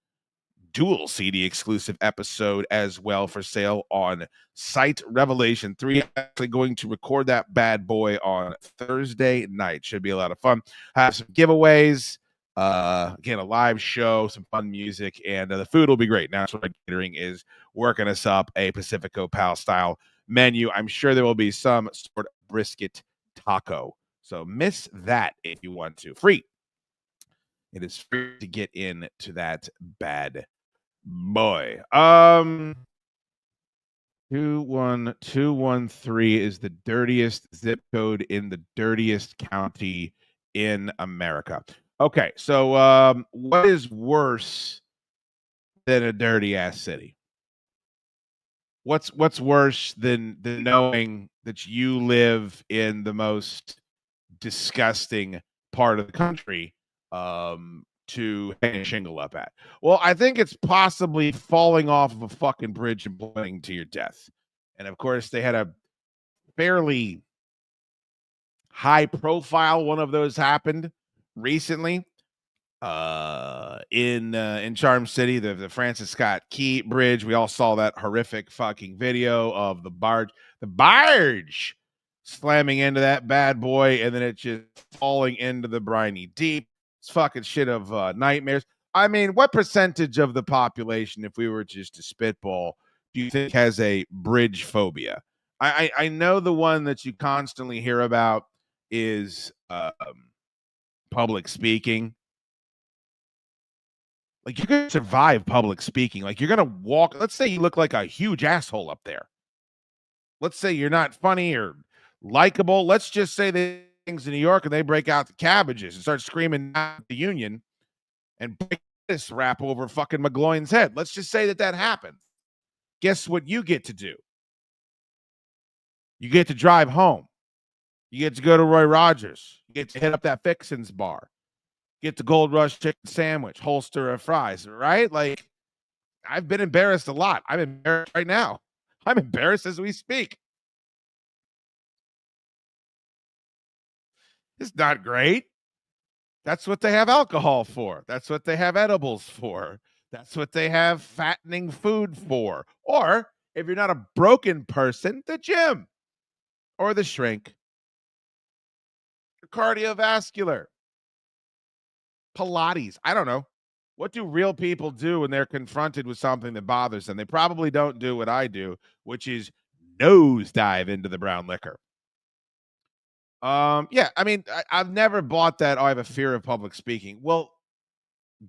dual CD exclusive episode as well for sale on site. Revelation 3 actually going to record that bad boy on Thursday night. Should be a lot of fun. Have some giveaways. Again, a live show, some fun music, and the food will be great. National Catering is working us up a Pacifico Pal style menu. I'm sure there will be some sort of brisket taco. So miss that if you want to. Free. It is free to get into that bad boy. 21213 is the dirtiest zip code in the dirtiest county in America. Okay, so what is worse than a dirty ass city? What's worse than knowing that you live in the most disgusting part of the country to hang a shingle up at? Well, I think it's possibly falling off of a fucking bridge and bleeding to your death. And of course, they had a fairly high profile one of those happened recently in Charm City, the Francis Scott Key Bridge. We all saw that horrific fucking video of the barge slamming into that bad boy, and then it just falling into the briny deep. It's fucking shit of nightmares. I mean, what percentage of the population, if we were just to spitball, do you think has a bridge phobia? I know the one that you constantly hear about is public speaking. Like, you're going to survive public speaking. Like, you're going to walk. Let's say you look like a huge asshole up there. Let's say you're not funny or likable. Let's just say the things in New York and they break out the cabbages and start screaming at the union and break this rap over fucking McGloin's head. Let's just say that happened. Guess what you get to do? You get to drive home. You get to go to Roy Rogers. You get to hit up that Fixin's bar. Get the Gold Rush chicken sandwich, holster of fries, right? Like, I've been embarrassed a lot. I'm embarrassed right now. I'm embarrassed as we speak. It's not great. That's what they have alcohol for. That's what they have edibles for. That's what they have fattening food for. Or, if you're not a broken person, the gym or the shrink. Cardiovascular. Pilates. I don't know. What do real people do when they're confronted with something that bothers them? They probably don't do what I do, which is nosedive into the brown liquor. Yeah, I mean, I've never bought that. Oh, I have a fear of public speaking. Well,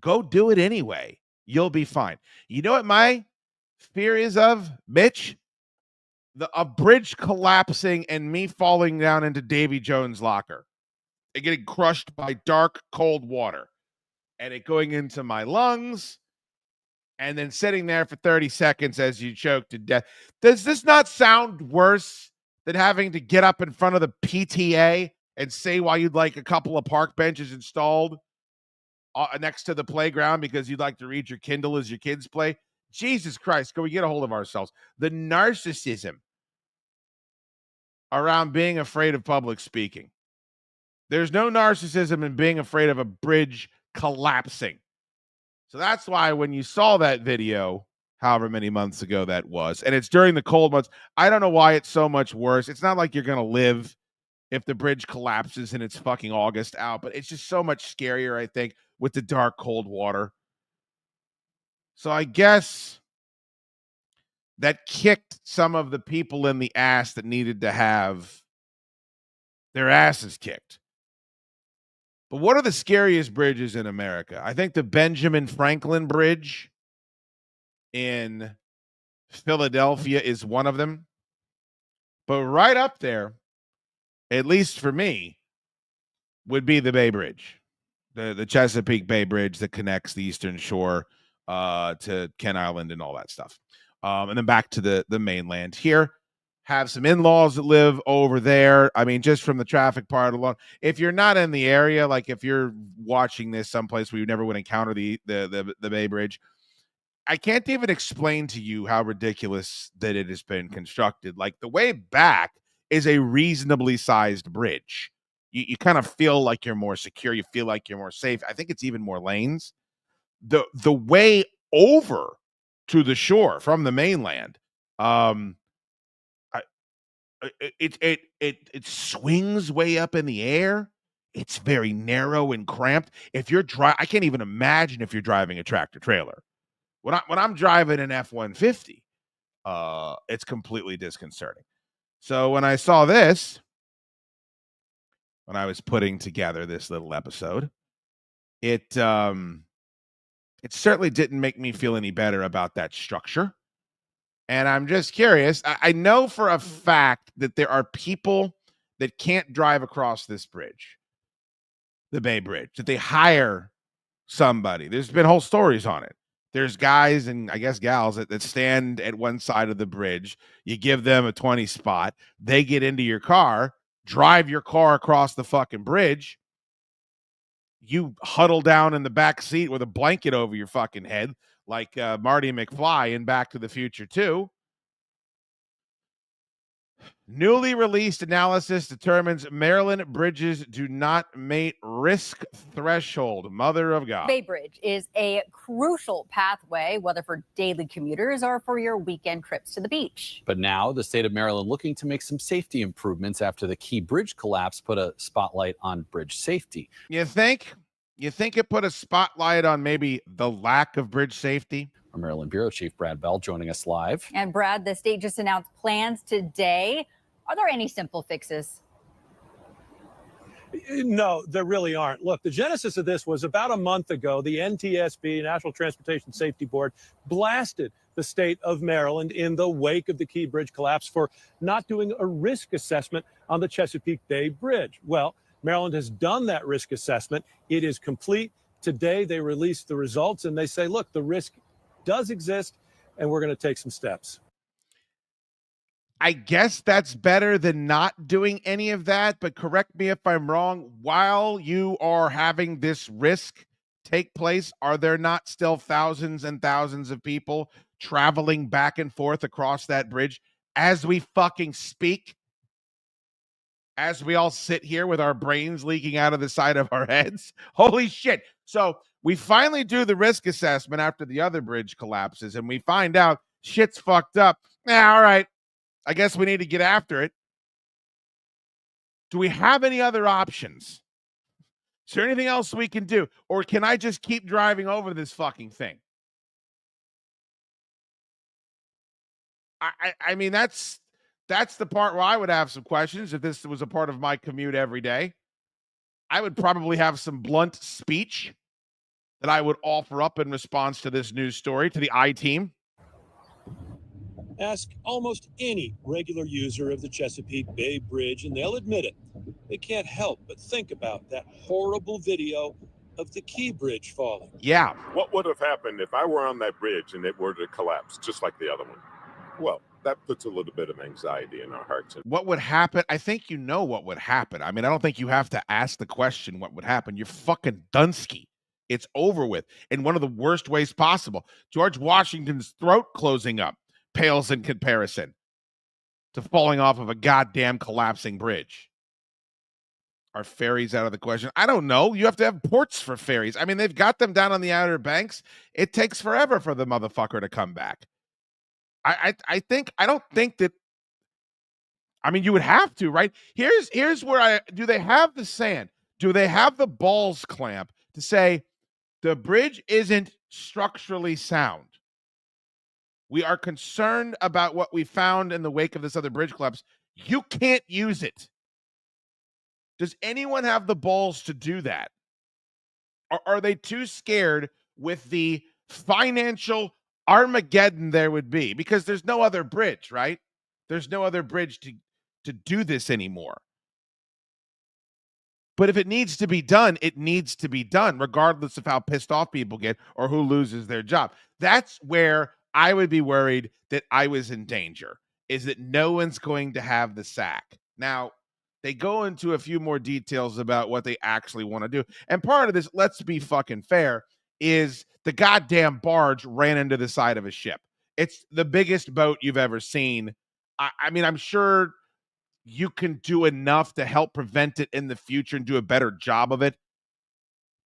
go do it anyway. You'll be fine. You know what my fear is of, Mitch? A bridge collapsing and me falling down into Davy Jones' locker and getting crushed by dark, cold water. And it going into my lungs, and then sitting there for 30 seconds as you choke to death. Does this not sound worse than having to get up in front of the PTA and say why you'd like a couple of park benches installed next to the playground because you'd like to read your Kindle as your kids play? Jesus Christ, can we get a hold of ourselves? The narcissism around being afraid of public speaking. There's no narcissism in being afraid of a bridge collapsing. So that's why when you saw that video, however many months ago that was, and it's during the cold months, I don't know why it's so much worse. It's not like you're going to live if the bridge collapses and it's fucking August out, but it's just so much scarier, I think, with the dark, cold water. So I guess that kicked some of the people in the ass that needed to have their asses kicked. But what are the scariest bridges in America? I think the Benjamin Franklin Bridge in Philadelphia is one of them. But right up there, at least for me, would be the Bay Bridge, the Chesapeake Bay Bridge that connects the Eastern Shore to Kent Island and all that stuff. And then back to the mainland here. Have some in-laws that live over there. I mean, just from the traffic part alone. If you're not in the area, like if you're watching this someplace where you never would encounter the Bay Bridge, I can't even explain to you how ridiculous that it has been constructed. Like, the way back is a reasonably sized bridge. You kind of feel like you're more secure. You feel like you're more safe. I think it's even more lanes. The way over to the shore from the mainland. It swings way up in the air. It's very narrow and cramped. If you're I can't even imagine if you're driving a tractor trailer. When I'm driving an F-150, it's completely disconcerting. So when I saw this, when I was putting together this little episode, it certainly didn't make me feel any better about that structure. And I'm just curious. I know for a fact that there are people that can't drive across this bridge, the Bay Bridge, that they hire somebody. There's been whole stories on it. There's guys and I guess gals that stand at one side of the bridge. You give them a 20 spot. They get into your car, drive your car across the fucking bridge. You huddle down in the back seat with a blanket over your fucking head like Marty McFly in Back to the Future 2. Newly released analysis determines Maryland bridges do not meet risk threshold. Mother of God. Bay Bridge is a crucial pathway, whether for daily commuters or for your weekend trips to the beach. But now the state of Maryland looking to make some safety improvements after the Key Bridge collapse put a spotlight on bridge safety. You think it put a spotlight on maybe the lack of bridge safety? Our Maryland Bureau Chief Brad Bell joining us live. And Brad, the state just announced plans today. Are there any simple fixes? No, there really aren't. Look, the genesis of this was about a month ago. The NTSB, National Transportation Safety Board, blasted the state of Maryland in the wake of the Key Bridge collapse for not doing a risk assessment on the Chesapeake Bay Bridge. Well, Maryland has done that risk assessment. It is complete. Today, they released the results and they say, look, the risk does exist and we're going to take some steps. I guess that's better than not doing any of that, but correct me if I'm wrong. While you are having this risk take place, are there not still thousands and thousands of people traveling back and forth across that bridge as we fucking speak? As we all sit here with our brains leaking out of the side of our heads? Holy shit. So we finally do the risk assessment after the other bridge collapses, and we find out shit's fucked up. All right. I guess we need to get after it. Do we have any other options? Is there anything else we can do? Or can I just keep driving over this fucking thing? I mean, that's the part where I would have some questions if this was a part of my commute every day. I would probably have some blunt speech that I would offer up in response to this news story to the I-team. Ask almost any regular user of the Chesapeake Bay Bridge, and they'll admit it. They can't help but think about that horrible video of the Key Bridge falling. Yeah. What would have happened if I were on that bridge and it were to collapse, just like the other one? Well, that puts a little bit of anxiety in our hearts. What would happen? I think you know what would happen. I mean, I don't think you have to ask the question what would happen. You're fucking Dunsky. It's over with in one of the worst ways possible. George Washington's throat closing up pales in comparison to falling off of a goddamn collapsing bridge. Are ferries out of the question? I don't know. You have to have ports for ferries. I mean, they've got them down on the Outer Banks. It takes forever for the motherfucker to come back. I don't think that. I mean, you would have to, right? Here's where do they have the sand? Do they have the balls clamp to say the bridge isn't structurally sound? We are concerned about what we found in the wake of this other bridge collapse. You can't use it. Does anyone have the balls to do that? Or are they too scared with the financial Armageddon there would be? Because there's no other bridge, right? There's no other bridge to do this anymore. But if it needs to be done, it needs to be done, regardless of how pissed off people get or who loses their job. That's where I would be worried that I was in danger, is that no one's going to have the sack. Now, they go into a few more details about what they actually want to do. And part of this, let's be fucking fair, is the goddamn barge ran into the side of a ship. It's the biggest boat you've ever seen. I mean, I'm sure you can do enough to help prevent it in the future and do a better job of it.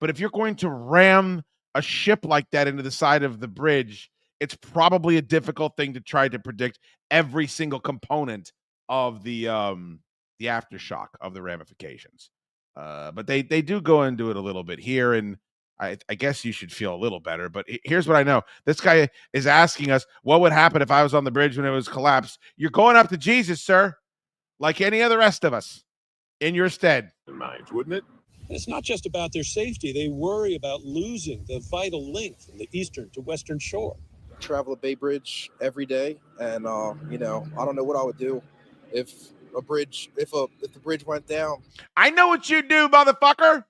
But if you're going to ram a ship like that into the side of the bridge, it's probably a difficult thing to try to predict every single component of the aftershock of the ramifications. But they do go into it a little bit here, and I guess you should feel a little better. But here's what I know. This guy is asking us, what would happen if I was on the bridge when it was collapsed? You're going up to Jesus, sir, like any other rest of us, in your stead. In mind, wouldn't it? It's not just about their safety. They worry about losing the vital link from the eastern to western shore. Travel a Bay Bridge every day, and I don't know what I would do if the bridge went down. I know what you do, motherfucker.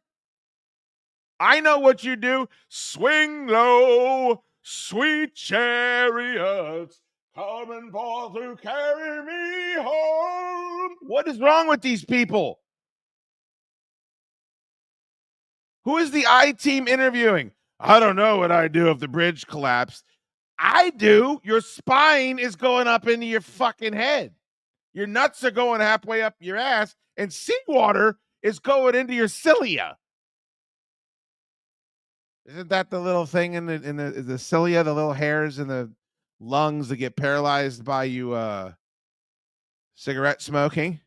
I know what you do. Swing low, sweet chariots, coming forth to carry me home. What is wrong with these people? Who is the I-team interviewing? I don't know what I'd do if the bridge collapsed. I do. Your spine is going up into your fucking head. Your nuts are going halfway up your ass, and seawater is going into your cilia. Isn't that the little thing in the cilia, the little hairs in the lungs that get paralyzed by you cigarette smoking?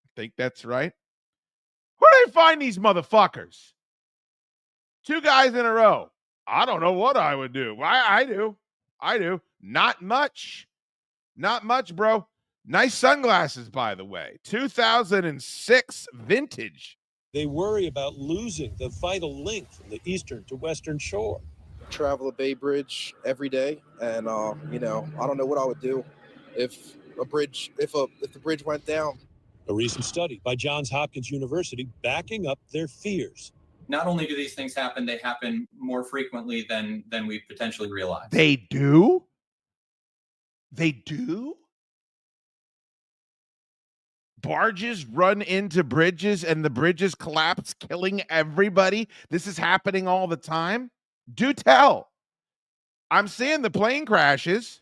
I think that's right. Where do they find these motherfuckers? 2 guys in a row. I don't know what I would do. I do. Not much. Not much, bro. Nice sunglasses, by the way. 2006 vintage. They worry about losing the vital link from the eastern to western shore. Travel a Bay Bridge every day, and I don't know what I would do if the bridge went down. A recent study by Johns Hopkins University backing up their fears. Not only do these things happen, they happen more frequently than we potentially realize. They do? They do? Barges run into bridges and the bridges collapse, killing everybody. This is happening all the time. Do tell. I'm seeing the plane crashes.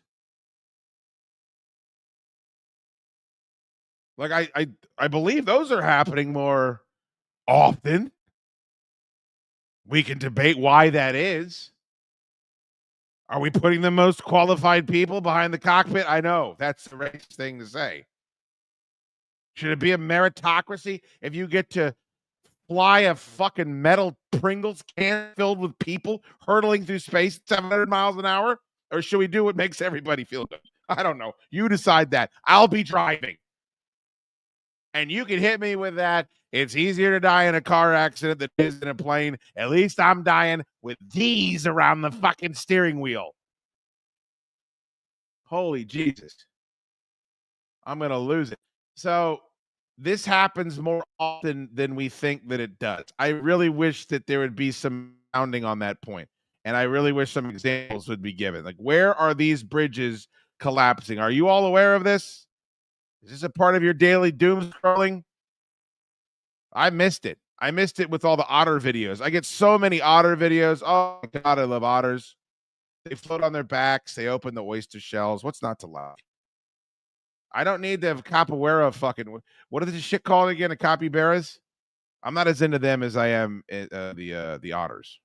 Like I believe those are happening more often. We can debate why that is. Are we putting the most qualified people behind the cockpit? I know that's the racist thing to say. Should it be a meritocracy if you get to fly a fucking metal Pringles can filled with people hurtling through space at 700 miles an hour? Or should we do what makes everybody feel good? I don't know. You decide that. I'll be driving. And you can hit me with that. It's easier to die in a car accident than it is in a plane. At least I'm dying with these around the fucking steering wheel. Holy Jesus. I'm going to lose it. So this happens more often than we think that it does. I really wish that there would be some rounding on that point. And I really wish some examples would be given. Like, where are these bridges collapsing? Are you all aware of this? Is this a part of your daily doom scrolling? I missed it. I missed it with all the otter videos. I get so many otter videos. Oh my God, I love otters. They float on their backs. They open the oyster shells. What's not to love? I don't need to have capoeira fucking. What is this shit called again? The capybaras? I'm not as into them as I am the otters.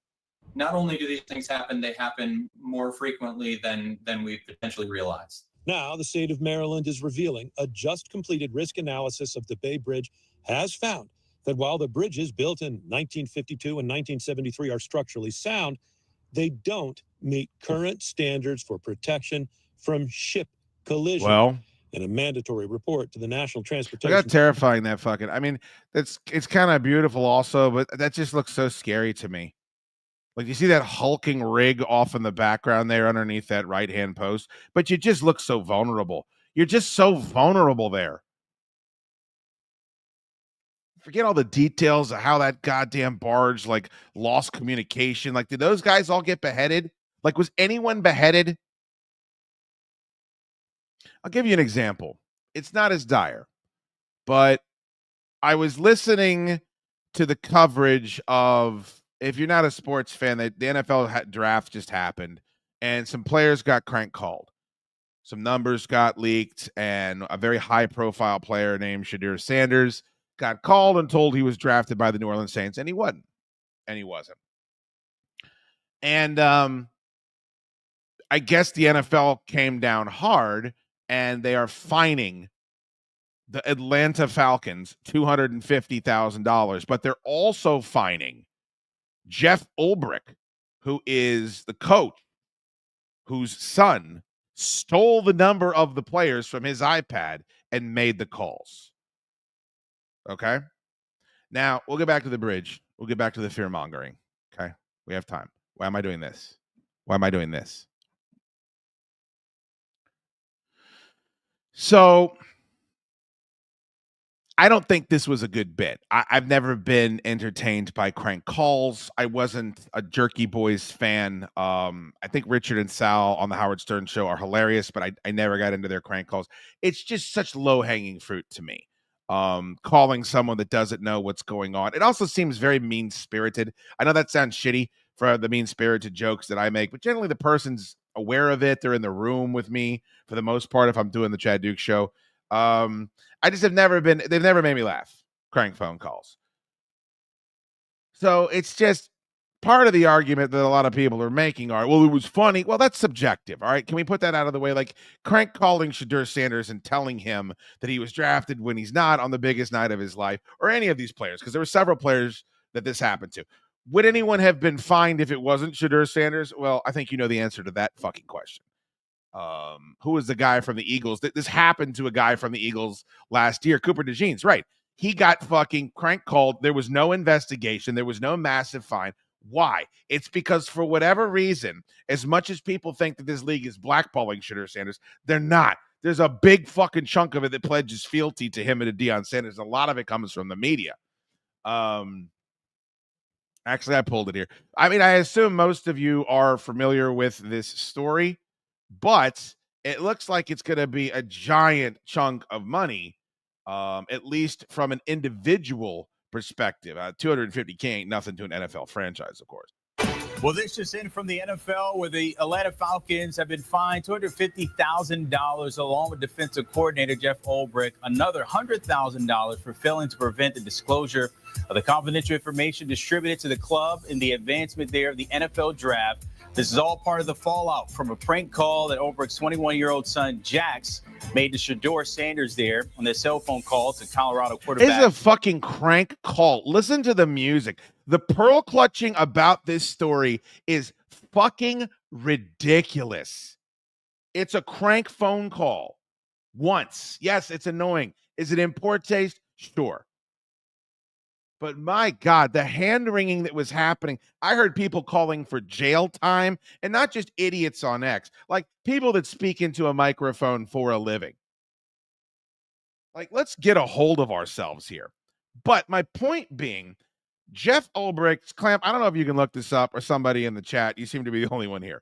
Not only do these things happen, they happen more frequently than we potentially realize. Now, the state of Maryland is revealing a just completed risk analysis of the Bay Bridge has found that while the bridges built in 1952 and 1973 are structurally sound, they don't meet current standards for protection from ship collision. Well, in a mandatory report to the National Transportation. Look how terrifying that fucking. I mean, it's kind of beautiful also, but that just looks so scary to me. Like, you see that hulking rig off in the background there underneath that right-hand post, but you just look so vulnerable. You're just so vulnerable there. Forget all the details of how that goddamn barge, like, lost communication. Like, did those guys all get beheaded? Like, was anyone beheaded? I'll give you an example. It's not as dire, but I was listening to the coverage of, if you're not a sports fan, the NFL draft just happened, and some players got crank called. Some numbers got leaked, and a very high-profile player named Dere Sanders got called and told he was drafted by the New Orleans Saints, and he wasn't. And I guess the NFL came down hard, and they are fining the Atlanta Falcons $250,000, but they're also fining Jeff Ulbrich, who is the coach, whose son stole the number of the players from his iPad and made the calls. Okay? Now, we'll get back to the bridge. We'll get back to the fear-mongering. Okay? We have time. Why am I doing this? Why am I doing this? So, I don't think this was a good bit. I've never been entertained by crank calls. I wasn't a Jerky Boys fan. I think Richard and Sal on the Howard Stern show are hilarious, but I never got into their crank calls. It's just such low-hanging fruit to me. Calling someone that doesn't know what's going on. It also seems very mean-spirited. I know that sounds shitty for the mean-spirited jokes that I make, but generally the person's aware of it. They're in the room with me for the most part if I'm doing the Chad Duke show. I just they've never made me laugh, crank phone calls. So it's just part of the argument that a lot of people are making are, well, it was funny. Well, that's subjective. All right. Can we put that out of the way? Like crank calling Shedeur Sanders and telling him that he was drafted when he's not on the biggest night of his life, or any of these players, because there were several players that this happened to. Would anyone have been fined if it wasn't Shedeur Sanders? Well, I think you know the answer to that fucking question. Who was the guy from the Eagles? This happened to a guy from the Eagles last year, Cooper DeJean's, right? He got fucking crank called. There was no investigation. There was no massive fine. Why? It's because for whatever reason, as much as people think that this league is blackballing Shedeur Sanders, they're not. There's a big fucking chunk of it that pledges fealty to him and to Deion Sanders. A lot of it comes from the media. Actually, I pulled it here. I mean, I assume most of you are familiar with this story, but it looks like it's going to be a giant chunk of money, at least from an individual perspective. $250K ain't nothing to an NFL franchise, of course. Well, this just in from the NFL, where the Atlanta Falcons have been fined $250,000 along with defensive coordinator Jeff Ulbrich, another $100,000 for failing to prevent the disclosure of the confidential information distributed to the club in the advancement there of the NFL draft. This is all part of the fallout from a prank call that Ulbrich's 21-year-old son, Jax, made to Shedeur Sanders there on their cell phone call to Colorado quarterback. This is a fucking crank call. Listen to the music. The pearl clutching about this story is fucking ridiculous. It's a crank phone call. Once. Yes, it's annoying. Is it in poor taste? Sure. But my God, the hand-wringing that was happening. I heard people calling for jail time, and not just idiots on X, like people that speak into a microphone for a living. Like, let's get a hold of ourselves here. But my point being, Jeff Ulbricht's Clamp, I don't know if you can look this up or somebody in the chat. You seem to be the only one here.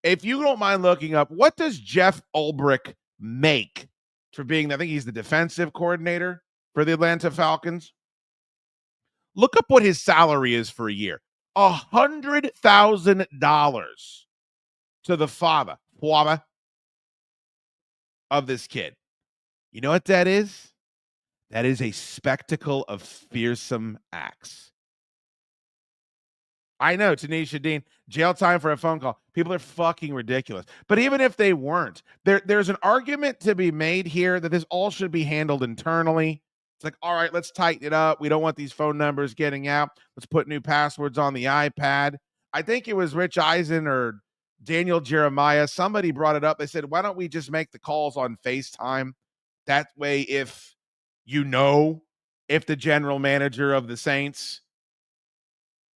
If you don't mind looking up, what does Jeff Ulbrich make for being, I think he's the defensive coordinator for the Atlanta Falcons? Look up what his salary is for a year. $100,000 to the father of this kid. You know what that is? That is a spectacle of fearsome acts. I know, Tanisha Dean, jail time for a phone call. People are fucking ridiculous. But even if they weren't, there's an argument to be made here that this all should be handled internally. It's like, all right, let's tighten it up. We don't want these phone numbers getting out. Let's put new passwords on the iPad. I think it was Rich Eisen or Daniel Jeremiah. Somebody brought it up. They said, why don't we just make the calls on FaceTime? That way, if you know, if the general manager of the Saints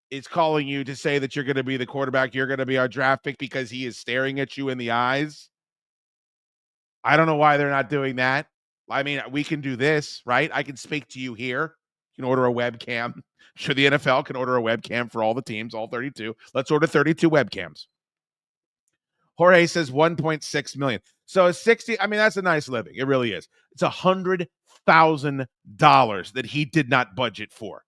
is calling you to say that you're going to be the quarterback, you're going to be our draft pick because he is staring at you in the eyes. I don't know why they're not doing that. I mean, we can do this, right? I can speak to you here. You can order a webcam. I'm sure the NFL can order a webcam for all the teams, all 32. Let's order 32 webcams. Jorge says 1.6 million. So 60, I mean, that's a nice living. It really is. It's $100,000 that he did not budget for.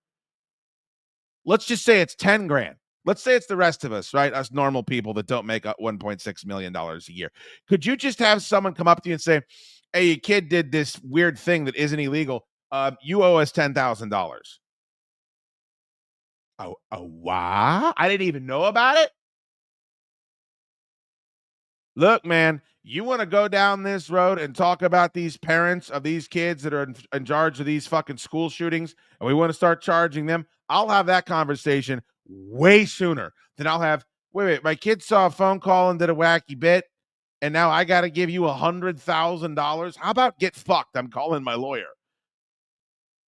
Let's just say it's 10 grand. Let's say it's the rest of us, right? Us normal people that don't make $1.6 million a year. Could you just have someone come up to you and say, hey, your kid did this weird thing that isn't illegal. You owe us $10,000. Oh, what? I didn't even know about it? Look, man, you want to go down this road and talk about these parents of these kids that are in charge of these fucking school shootings, and we want to start charging them, I'll have that conversation way sooner than I'll have, wait, my kid saw a phone call and did a wacky bit, and now I got to give you $100,000. How about get fucked? I'm calling my lawyer.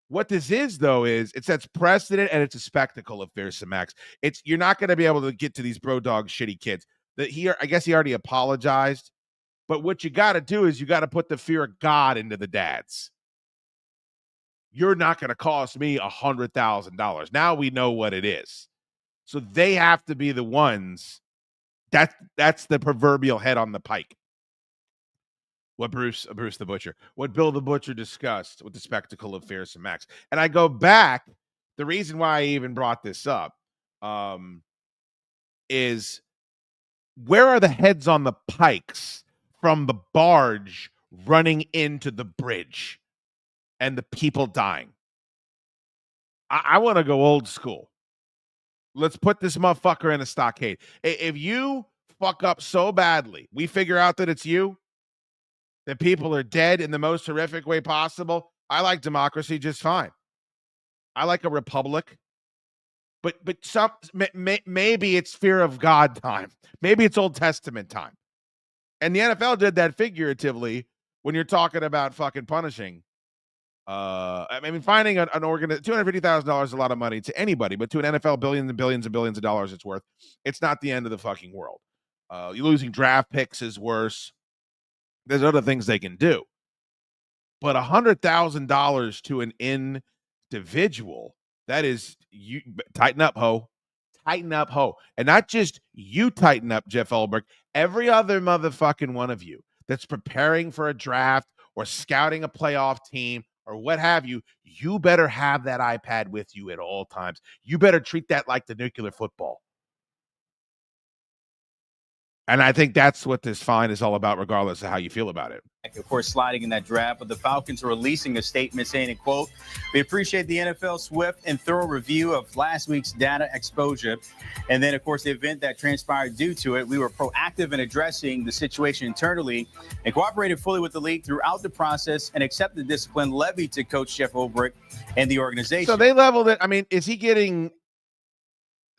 What this is, though, is it sets precedent and it's a spectacle of Fearsome Max. You're not going to be able to get to these bro dog shitty kids. I guess he already apologized, but what you got to do is you got to put the fear of God into the dads. You're not going to cost me $100,000. Now we know what it is. So they have to be the ones. That's the proverbial head on the pike. What Bruce the Butcher, what Bill the Butcher discussed with the spectacle of Fearsome Max. And I go back, the reason why I even brought this up is, where are the heads on the pikes from the barge running into the bridge and the people dying? I want to go old school. Let's put this motherfucker in a stockade. If you fuck up so badly, we figure out that it's you, that people are dead in the most horrific way possible. I like democracy just fine. I like a republic. But maybe it's fear of God time. Maybe it's Old Testament time. And the NFL did that figuratively when you're talking about fucking punishing. Finding an organization, $250,000 is a lot of money to anybody, but to an NFL, billions and billions and billions of dollars it's worth. It's not the end of the fucking world. You're losing draft picks is worse. There's other things they can do. But $100,000 to an individual, that is, you tighten up, ho. Tighten up, ho. And not just you tighten up, Jeff Ulbrich, every other motherfucking one of you that's preparing for a draft or scouting a playoff team or what have you, you better have that iPad with you at all times. You better treat that like the nuclear football. And I think that's what this fine is all about, regardless of how you feel about it. Of course, sliding in that draft, but the Falcons are releasing a statement saying, and quote, "We appreciate the NFL's swift and thorough review of last week's data exposure. And then, of course, the event that transpired due to it. We were proactive in addressing the situation internally and cooperated fully with the league throughout the process and accepted discipline levied to Coach Jeff Ulbrich and the organization." So they leveled it. I mean, is he getting...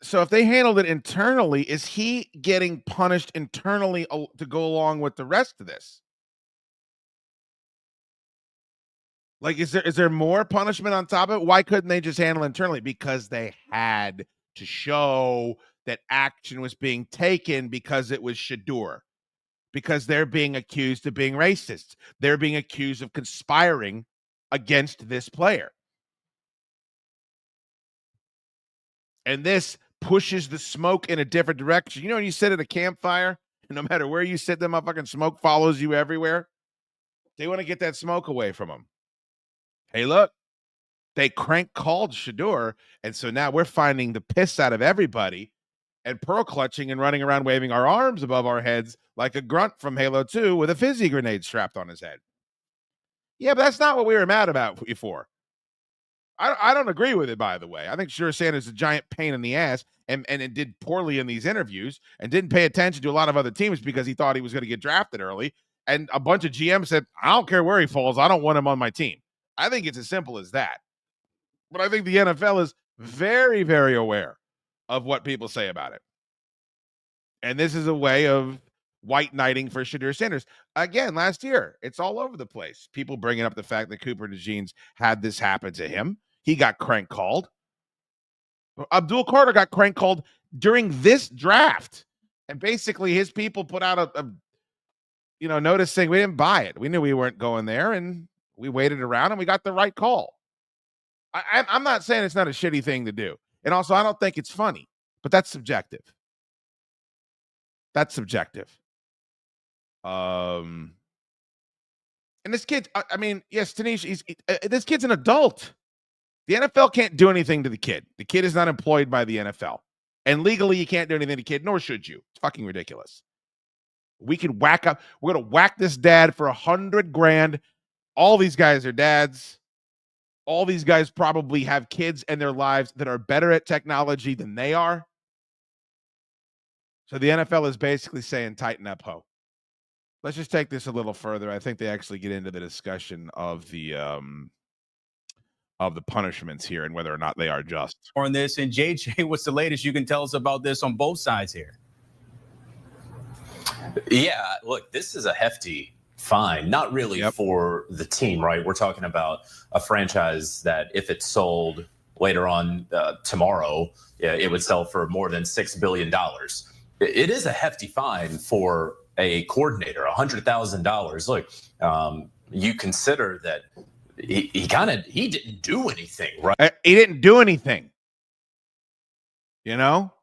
So if they handled it internally, is he getting punished internally to go along with the rest of this? Like, is there more punishment on top of it? Why couldn't they just handle it internally? Because they had to show that action was being taken because it was Shedeur. Because they're being accused of being racist. They're being accused of conspiring against this player. And this pushes the smoke in a different direction. You know, when you sit at a campfire, and no matter where you sit, the motherfucking smoke follows you everywhere. They want to get that smoke away from them. Hey, look, they crank called Shedeur, and so now we're finding the piss out of everybody and pearl clutching and running around waving our arms above our heads like a grunt from Halo 2 with a fizzy grenade strapped on his head. Yeah, but that's not what we were mad about before. I don't agree with it, by the way. I think Shedeur Sanders is a giant pain in the ass and it did poorly in these interviews and didn't pay attention to a lot of other teams because he thought he was going to get drafted early. And a bunch of GMs said, I don't care where he falls. I don't want him on my team. I think it's as simple as that. But I think the NFL is very, very aware of what people say about it. And this is a way of white knighting for Shedeur Sanders. Again, last year, it's all over the place. People bringing up the fact that Cooper DeJeans had this happen to him. He got crank called. Abdul Carter got crank called during this draft. And basically his people put out a notice saying we didn't buy it. We knew we weren't going there, and we waited around and we got the right call. I'm not saying it's not a shitty thing to do. And also, I don't think it's funny, but that's subjective. That's subjective. And this kid, yes, Tanisha, this kid's an adult. The NFL can't do anything to the kid. The kid is not employed by the NFL. And legally, you can't do anything to the kid, nor should you. It's fucking ridiculous. We can we're going to whack this dad for $100,000. All these guys are dads. All these guys probably have kids in their lives that are better at technology than they are. So the NFL is basically saying, tighten up, ho. let's just take this a little further. I think they actually get into the discussion of the punishments here and whether or not they are just. On this, and JJ, what's the latest you can tell us about this on both sides here? Yeah, look, this is a hefty fine, not really for the team, right? We're talking about a franchise that if it's sold later on tomorrow, it would sell for more than $6 billion. It is a hefty fine for a coordinator, $100,000. Look, you consider that he didn't do anything, right? He didn't do anything. You know?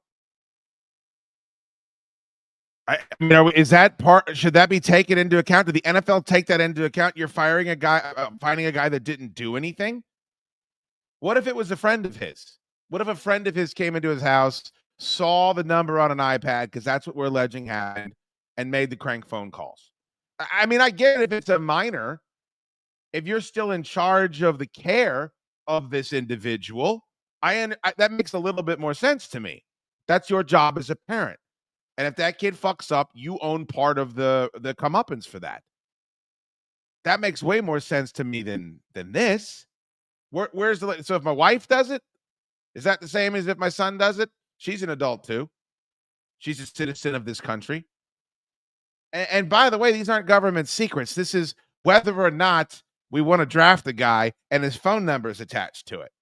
Is that part? Should that be taken into account? Did the NFL take that into account? You're firing a guy, finding a guy that didn't do anything. What if it was a friend of his? What if a friend of his came into his house, saw the number on an iPad, because that's what we're alleging happened, and made the crank phone calls? I mean, I get it if it's a minor. If you're still in charge of the care of this individual, that makes a little bit more sense to me. That's your job as a parent. And if that kid fucks up, you own part of the comeuppance for that. That makes way more sense to me than this. Where's the so if my wife does it, is that the same as if my son does it? She's an adult too. She's a citizen of this country. And by the way, these aren't government secrets. This is whether or not we want to draft the guy and his phone number is attached to it.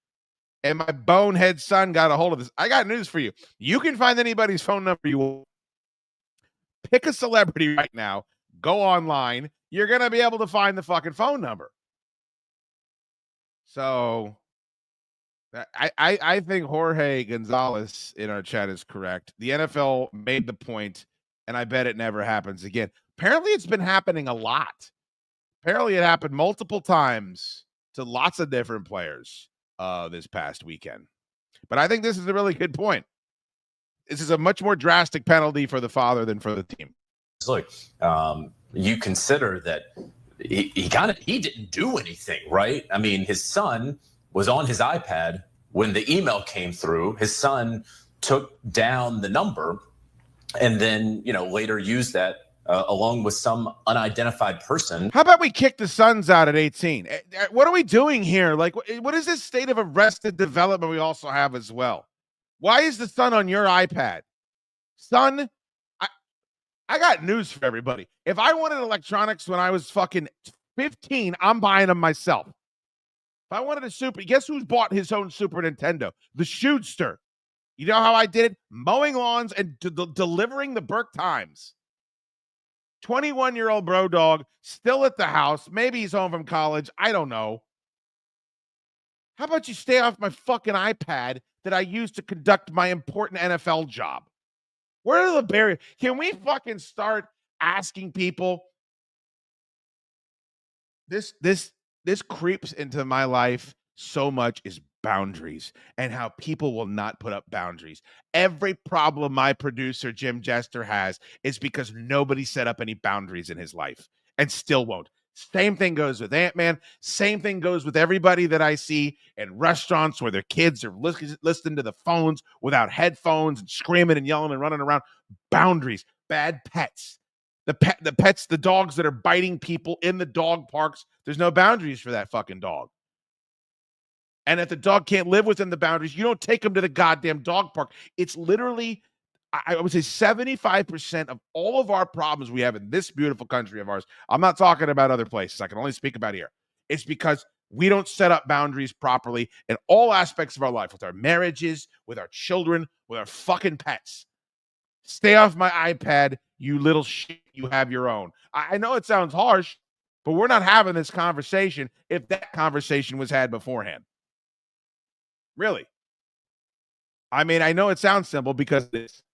And my bonehead son got a hold of this. I got news for you. You can find anybody's phone number you want. Pick a celebrity right now. Go online. You're going to be able to find the fucking phone number. So I think Jorge Gonzalez in our chat is correct. The NFL made the point, and I bet it never happens again. Apparently, it's been happening a lot. Apparently, it happened multiple times to lots of different players this past weekend. But I think this is a really good point. This is a much more drastic penalty for the father than for the team. Look, you consider that he didn't do anything, right? I mean, his son was on his iPad when the email came through. His son took down the number and then, later used that along with some unidentified person. How about we kick the sons out at 18? What are we doing here? Like, what is this state of arrested development we also have as well? Why is the son on your iPad? Son, I got news for everybody. If I wanted electronics when I was fucking 15, I'm buying them myself. If I wanted a guess who's bought his own Super Nintendo? The Shootster. You know how I did it? Mowing lawns and delivering the Burke Times. 21-year-old bro dog, still at the house. Maybe he's home from college. I don't know. How about you stay off my fucking iPad that I use to conduct my important NFL job? Where are the barriers? Can we fucking start asking people? This creeps into my life so much is boundaries and how people will not put up boundaries. Every problem my producer, Jim Jester, has is because nobody set up any boundaries in his life and still won't. Same thing goes with Ant-Man. Same thing goes with everybody that I see in restaurants where their kids are listening to the phones without headphones and screaming and yelling and running around. Boundaries. Bad pets. The pets, the dogs that are biting people in the dog parks. There's no boundaries for that fucking dog. And if the dog can't live within the boundaries, you don't take him to the goddamn dog park. It's literally, I would say 75% of all of our problems we have in this beautiful country of ours. I'm not talking about other places. I can only speak about here. It's because we don't set up boundaries properly in all aspects of our life, with our marriages, with our children, with our fucking pets. Stay off my iPad, you little shit. You have your own. I know it sounds harsh, but we're not having this conversation if that conversation was had beforehand. Really? I mean, I know it sounds simple because it's,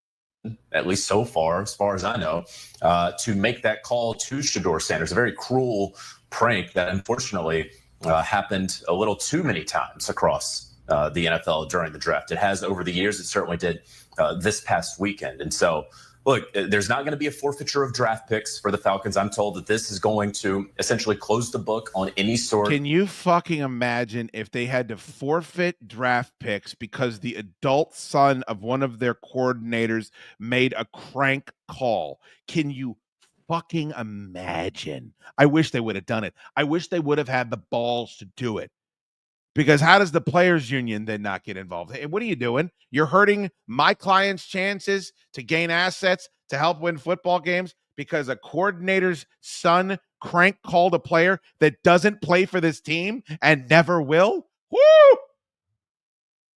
at least so far, as far as I know, to make that call to Shedeur Sanders. A very cruel prank that unfortunately happened a little too many times across the NFL during the draft. It has over the years. It certainly did this past weekend. And so, look, there's not going to be a forfeiture of draft picks for the Falcons. I'm told that this is going to essentially close the book on any sort. Can you fucking imagine if they had to forfeit draft picks because the adult son of one of their coordinators made a crank call? Can you fucking imagine? I wish they would have done it. I wish they would have had the balls to do it. Because how does the players union then not get involved? Hey, what are you doing? You're hurting my client's chances to gain assets to help win football games because a coordinator's son crank called a player that doesn't play for this team and never will? Woo!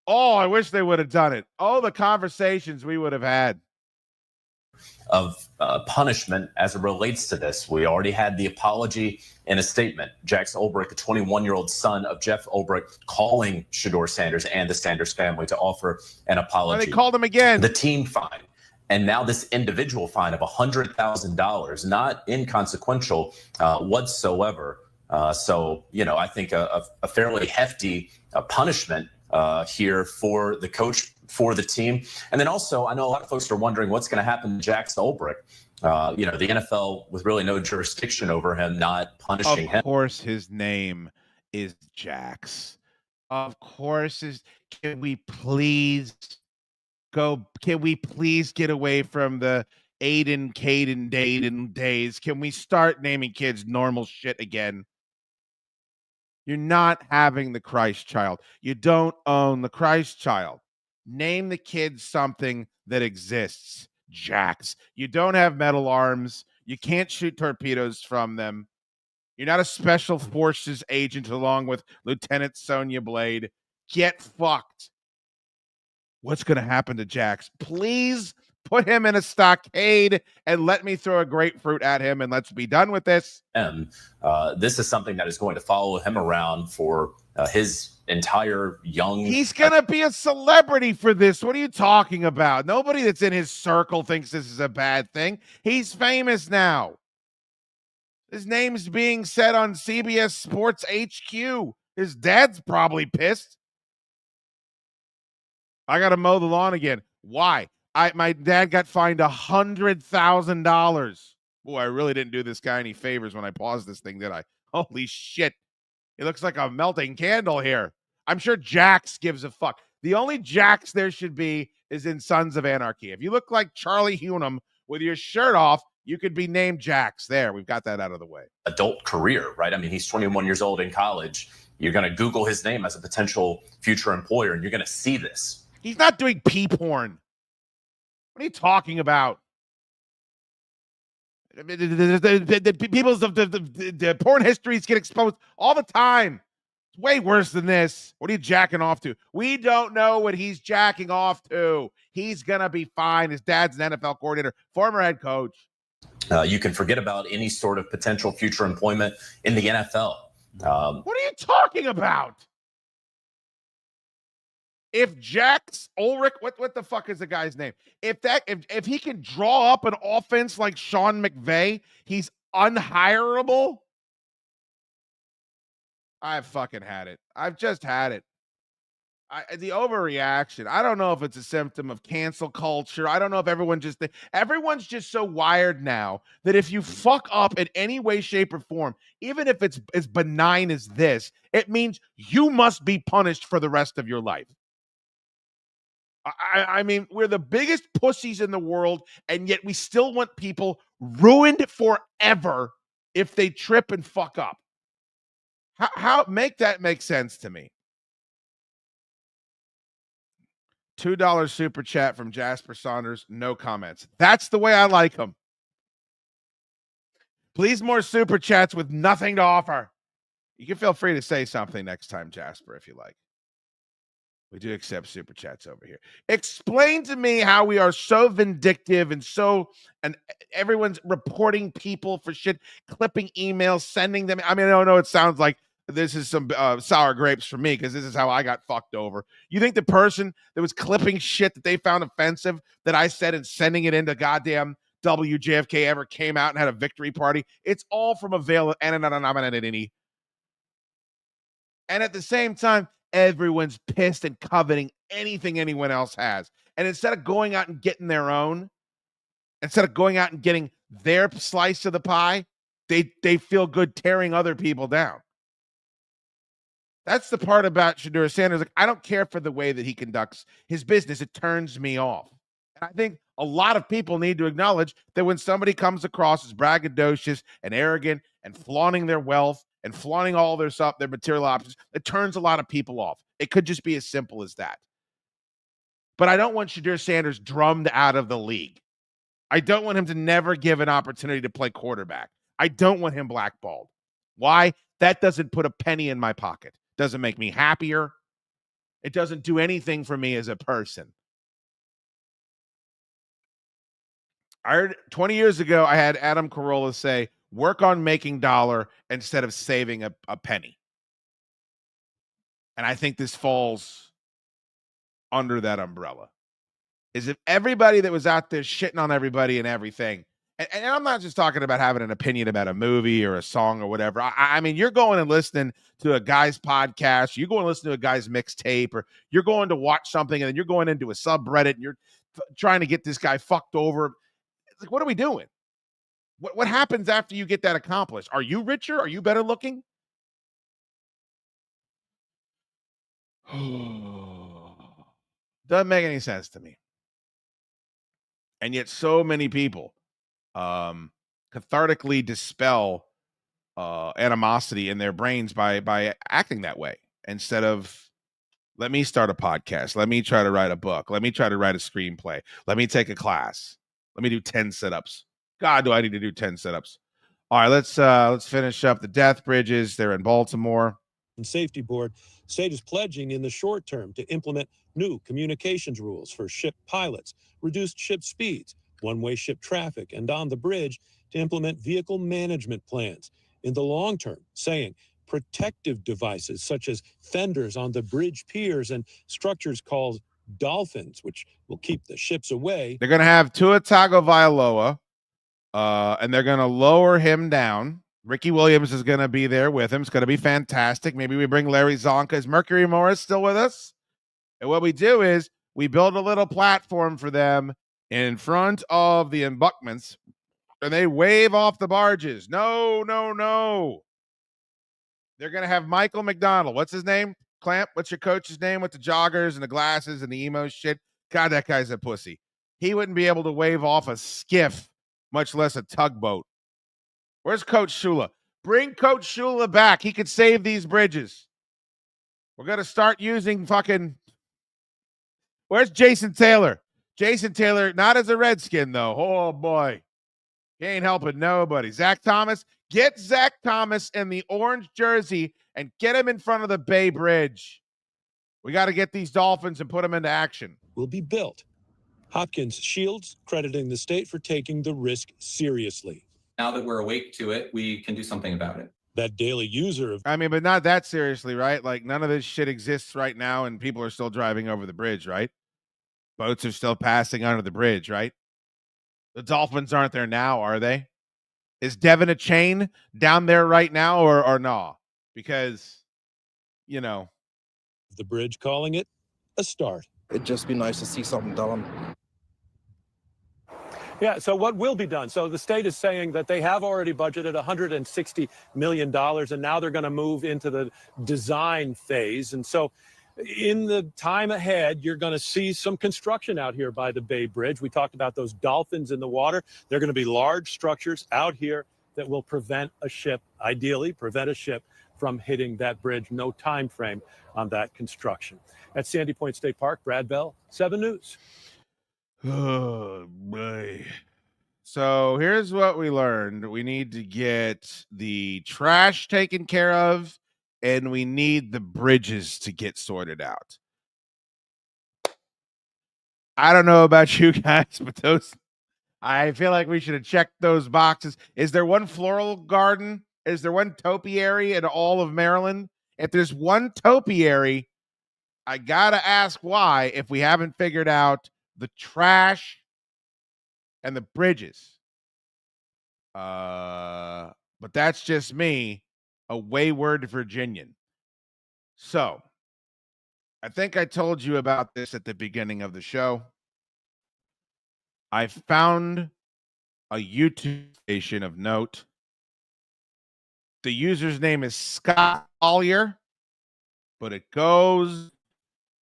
Oh, I wish they would have done it. Oh, the conversations we would have had. Of punishment as it relates to this. We already had the apology in a statement. Jackson Ulbrich, the 21-year-old son of Jeff Ulbrich, calling Shedeur Sanders and the Sanders family to offer an apology. Oh, they called him again. The team fine. And now this individual fine of $100,000, not inconsequential whatsoever. So, I think a fairly hefty punishment here for the coach, for the team. And then also, I know a lot of folks are wondering what's going to happen to Jackson Ulbrich. The NFL with really no jurisdiction over him, not punishing him. Of course, his name is Jax. Of course, can we please get away from the Aiden, Caden, Dayden days? Can we start naming kids normal shit again? You're not having the Christ child. You don't own the Christ child. Name the kids something that exists. Jax. You don't have metal arms. You can't shoot torpedoes from them. You're not a special forces agent along with Lieutenant Sonya Blade. Get fucked. What's going to happen to Jax? Please put him in a stockade and let me throw a grapefruit at him and let's be done with this. This is something that is going to follow him around for his entire young. He's going to be a celebrity for this. What are you talking about? Nobody that's in his circle thinks this is a bad thing. He's famous now. His name's being said on CBS Sports HQ. His dad's probably pissed. I got to mow the lawn again. Why? My dad got fined $100,000. Boy, I really didn't do this guy any favors when I paused this thing, did I? Holy shit. It looks like a melting candle here. I'm sure Jax gives a fuck. The only Jax there should be is in Sons of Anarchy. If you look like Charlie Hunnam with your shirt off, you could be named Jax. There, we've got that out of the way. Adult career, right? I mean, he's 21 years old in college. You're going to Google his name as a potential future employer, and you're going to see this. He's not doing pee porn. What are you talking about? The porn histories get exposed all the time. It's way worse than this. What are you jacking off to? We don't know what he's jacking off to. He's going to be fine. His dad's an NFL coordinator, former head coach. You can forget about any sort of potential future employment in the NFL. What are you talking about? If Jax Ulrich, what the fuck is the guy's name? If he can draw up an offense like Sean McVay, he's unhireable. I've fucking had it. I've just had it. The overreaction. I don't know if it's a symptom of cancel culture. I don't know if everyone's just so wired now that if you fuck up in any way, shape, or form, even if it's as benign as this, it means you must be punished for the rest of your life. I mean, we're the biggest pussies in the world, and yet we still want people ruined forever if they trip and fuck up. How make that make sense to me? $2 super chat from Jasper Saunders. No comments. That's the way I like them. Please, more super chats with nothing to offer. You can feel free to say something next time, Jasper, if you like. We do accept super chats over here. Explain to me how we are so vindictive and everyone's reporting people for shit, clipping emails, sending them. I mean, I don't know. It sounds like this is some sour grapes for me because this is how I got fucked over. You think the person that was clipping shit that they found offensive that I said and sending it into goddamn WJFK ever came out and had a victory party? It's all from a veil of anonymity. And at the same time, everyone's pissed and coveting anything anyone else has. And instead of going out and getting their own, instead of going out and getting their slice of the pie, they feel good tearing other people down. That's the part about Shedeur Sanders. Like, I don't care for the way that he conducts his business. It turns me off. And I think a lot of people need to acknowledge that when somebody comes across as braggadocious and arrogant and flaunting their wealth and flaunting all their stuff, their material options, it turns a lot of people off. It could just be as simple as that. But I don't want Shadir Sanders drummed out of the league. I don't want him to never give an opportunity to play quarterback. I don't want him blackballed. Why? That doesn't put a penny in my pocket. Doesn't make me happier. It doesn't do anything for me as a person. I heard 20 years ago, I had Adam Carolla say, work on making dollar instead of saving a penny. And I think this falls under that umbrella. Is if everybody that was out there shitting on everybody and everything, and I'm not just talking about having an opinion about a movie or a song or whatever. I mean, you're going and listening to a guy's podcast, you're going to listen to a guy's mixtape, or you're going to watch something and then you're going into a subreddit and you're trying to get this guy fucked over. It's like, what are we doing? What happens after you get that accomplished? Are you richer? Are you better looking? Doesn't make any sense to me. And yet so many people cathartically dispel animosity in their brains by acting that way instead of, let me start a podcast. Let me try to write a book. Let me try to write a screenplay. Let me take a class. Let me do 10 sit-ups. God, do I need to do 10 sit-ups. All right, let's finish up the death bridges. They're in Baltimore. And Safety Board, state is pledging in the short term to implement new communications rules for ship pilots, reduced ship speeds, one-way ship traffic, and on the bridge to implement vehicle management plans. In the long term, saying protective devices such as fenders on the bridge piers and structures called dolphins, which will keep the ships away. They're going to have Tua Tagovailoa, and they're going to lower him down. Ricky Williams is going to be there with him. It's going to be fantastic. Maybe we bring Larry Zonka. Is Mercury Morris still with us? And what we do is we build a little platform for them in front of the embankments, and they wave off the barges. No, no, no. They're going to have Michael McDonald. What's his name? Clamp, what's your coach's name with the joggers and the glasses and the emo shit? God, that guy's a pussy. He wouldn't be able to wave off a skiff, much less a tugboat. Where's Coach Shula? Bring Coach Shula back. He could save these bridges. We're going to start using fucking... Where's Jason Taylor? Jason Taylor, not as a Redskin, though. Oh, boy. He ain't helping nobody. Zach Thomas, get Zach Thomas in the orange jersey and get him in front of the Bay Bridge. We got to get these Dolphins and put them into action. Will be built. Hopkins Shields crediting the state for taking the risk seriously. Now that we're awake to it, we can do something about it. That daily user of... I mean, but not that seriously, right? Like, none of this shit exists right now, and people are still driving over the bridge, right? Boats are still passing under the bridge, right? The Dolphins aren't there now, are they? Is Devin a chain down there right now, or no? Because, you know. The bridge calling it a start. It'd just be nice to see something done. Yeah, so what will be done? So the state is saying that they have already budgeted $160 million, and now they're going to move into the design phase. And so in the time ahead, you're going to see some construction out here by the Bay Bridge. We talked about those dolphins in the water. They're going to be large structures out here that will prevent a ship, ideally prevent a ship from hitting that bridge. No time frame on that construction. At Sandy Point State Park, Brad Bell, 7 News. Oh, boy. So here's what we learned. We need to get the trash taken care of, and we need the bridges to get sorted out. I don't know about you guys, but I feel like we should have checked those boxes. Is there one floral garden? Is there one topiary in all of Maryland? If there's one topiary, I got to ask why, if we haven't figured out the trash and the bridges. But that's just me, a wayward Virginian. So, I think I told you about this at the beginning of the show. I found a YouTube station of note. The user's name is Scott Collier, but it goes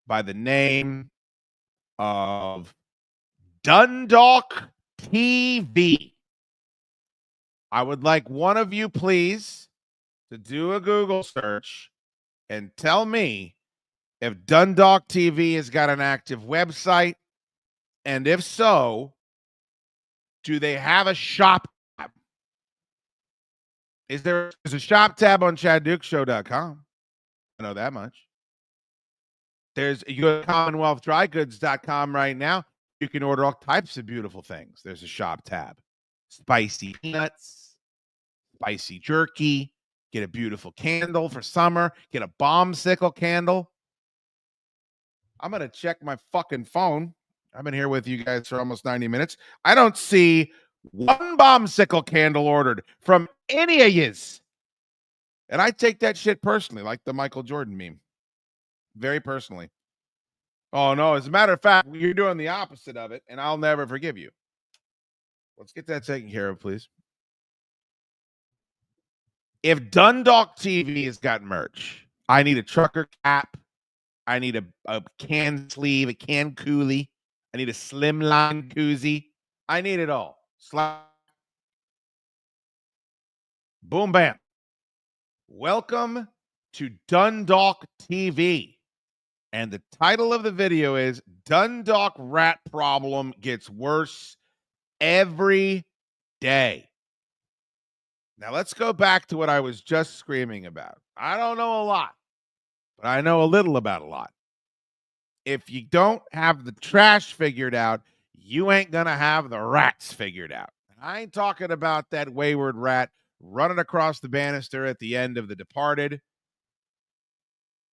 by the name of Dundalk TV. I would like one of you, please, to do a Google search and tell me if Dundalk TV has got an active website, and if so, do they have a shop tab? There's a shop tab on chaddukesshow.com. I know that much. You go to CommonwealthDryGoods.com right now. You can order all types of beautiful things. There's a shop tab. Spicy peanuts, spicy jerky, get a beautiful candle for summer, get a bombsicle candle. I'm going to check my fucking phone. I've been here with you guys for almost 90 minutes. I don't see one bombsicle candle ordered from any of yous. And I take that shit personally, like the Michael Jordan meme. Very personally. Oh, no. As a matter of fact, you're doing the opposite of it, and I'll never forgive you. Let's get that taken care of, please. If Dundalk TV has got merch, I need a trucker cap. I need a can sleeve, a can coolie. I need a slimline koozie. I need it all. Boom, bam. Welcome to Dundalk TV. And the title of the video is Dundalk Rat Problem Gets Worse Every Day. Now, let's go back to what I was just screaming about. I don't know a lot, but I know a little about a lot. If you don't have the trash figured out, you ain't going to have the rats figured out. I ain't talking about that wayward rat running across the banister at the end of The Departed.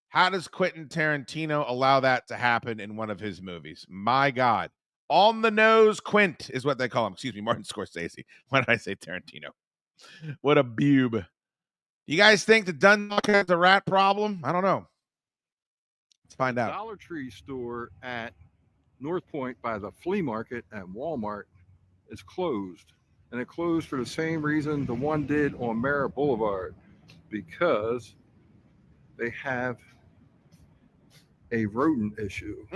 How does Quentin Tarantino allow that to happen in one of his movies? My God. On the nose Quint is what they call him. Excuse me, Martin Scorsese. Why did I say Tarantino? What a boob. You guys think that Dundalk has a rat problem? I don't know. Let's find out. Dollar Tree store at North Point by the flea market at Walmart is closed. And it closed for the same reason the one did on Merritt Boulevard, because they have a rodent issue.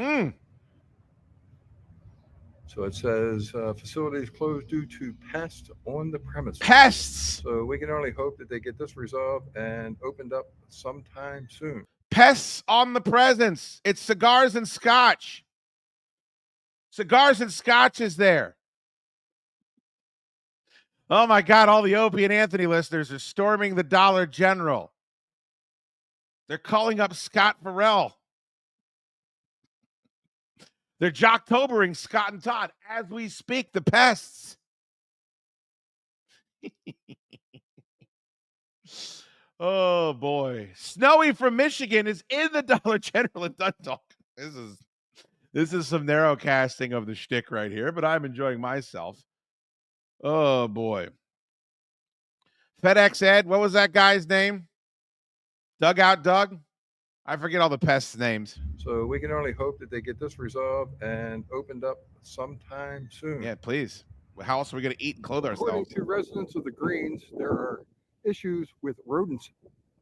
So it says facilities closed due to pests on the premises. Pests! So we can only hope that they get this resolved and opened up sometime soon. Pests on the presence. It's Cigars and Scotch. Cigars and Scotch is there. Oh my God, all the Opie and Anthony listeners are storming the Dollar General. They're calling up Scott Farrell. They're Jocktobering Scott and Todd as we speak. The pests. Oh boy. Snowy from Michigan is in the Dollar General in Dundalk. This is some narrow casting of the shtick right here, but I'm enjoying myself. Oh boy. FedEx Ed, what was that guy's name? Dugout Doug? I forget all the pests' names. So we can only hope that they get this resolved and opened up sometime soon. Yeah, please. How else are we going to eat and clothe According ourselves? to residents of the Greens, there are issues with rodents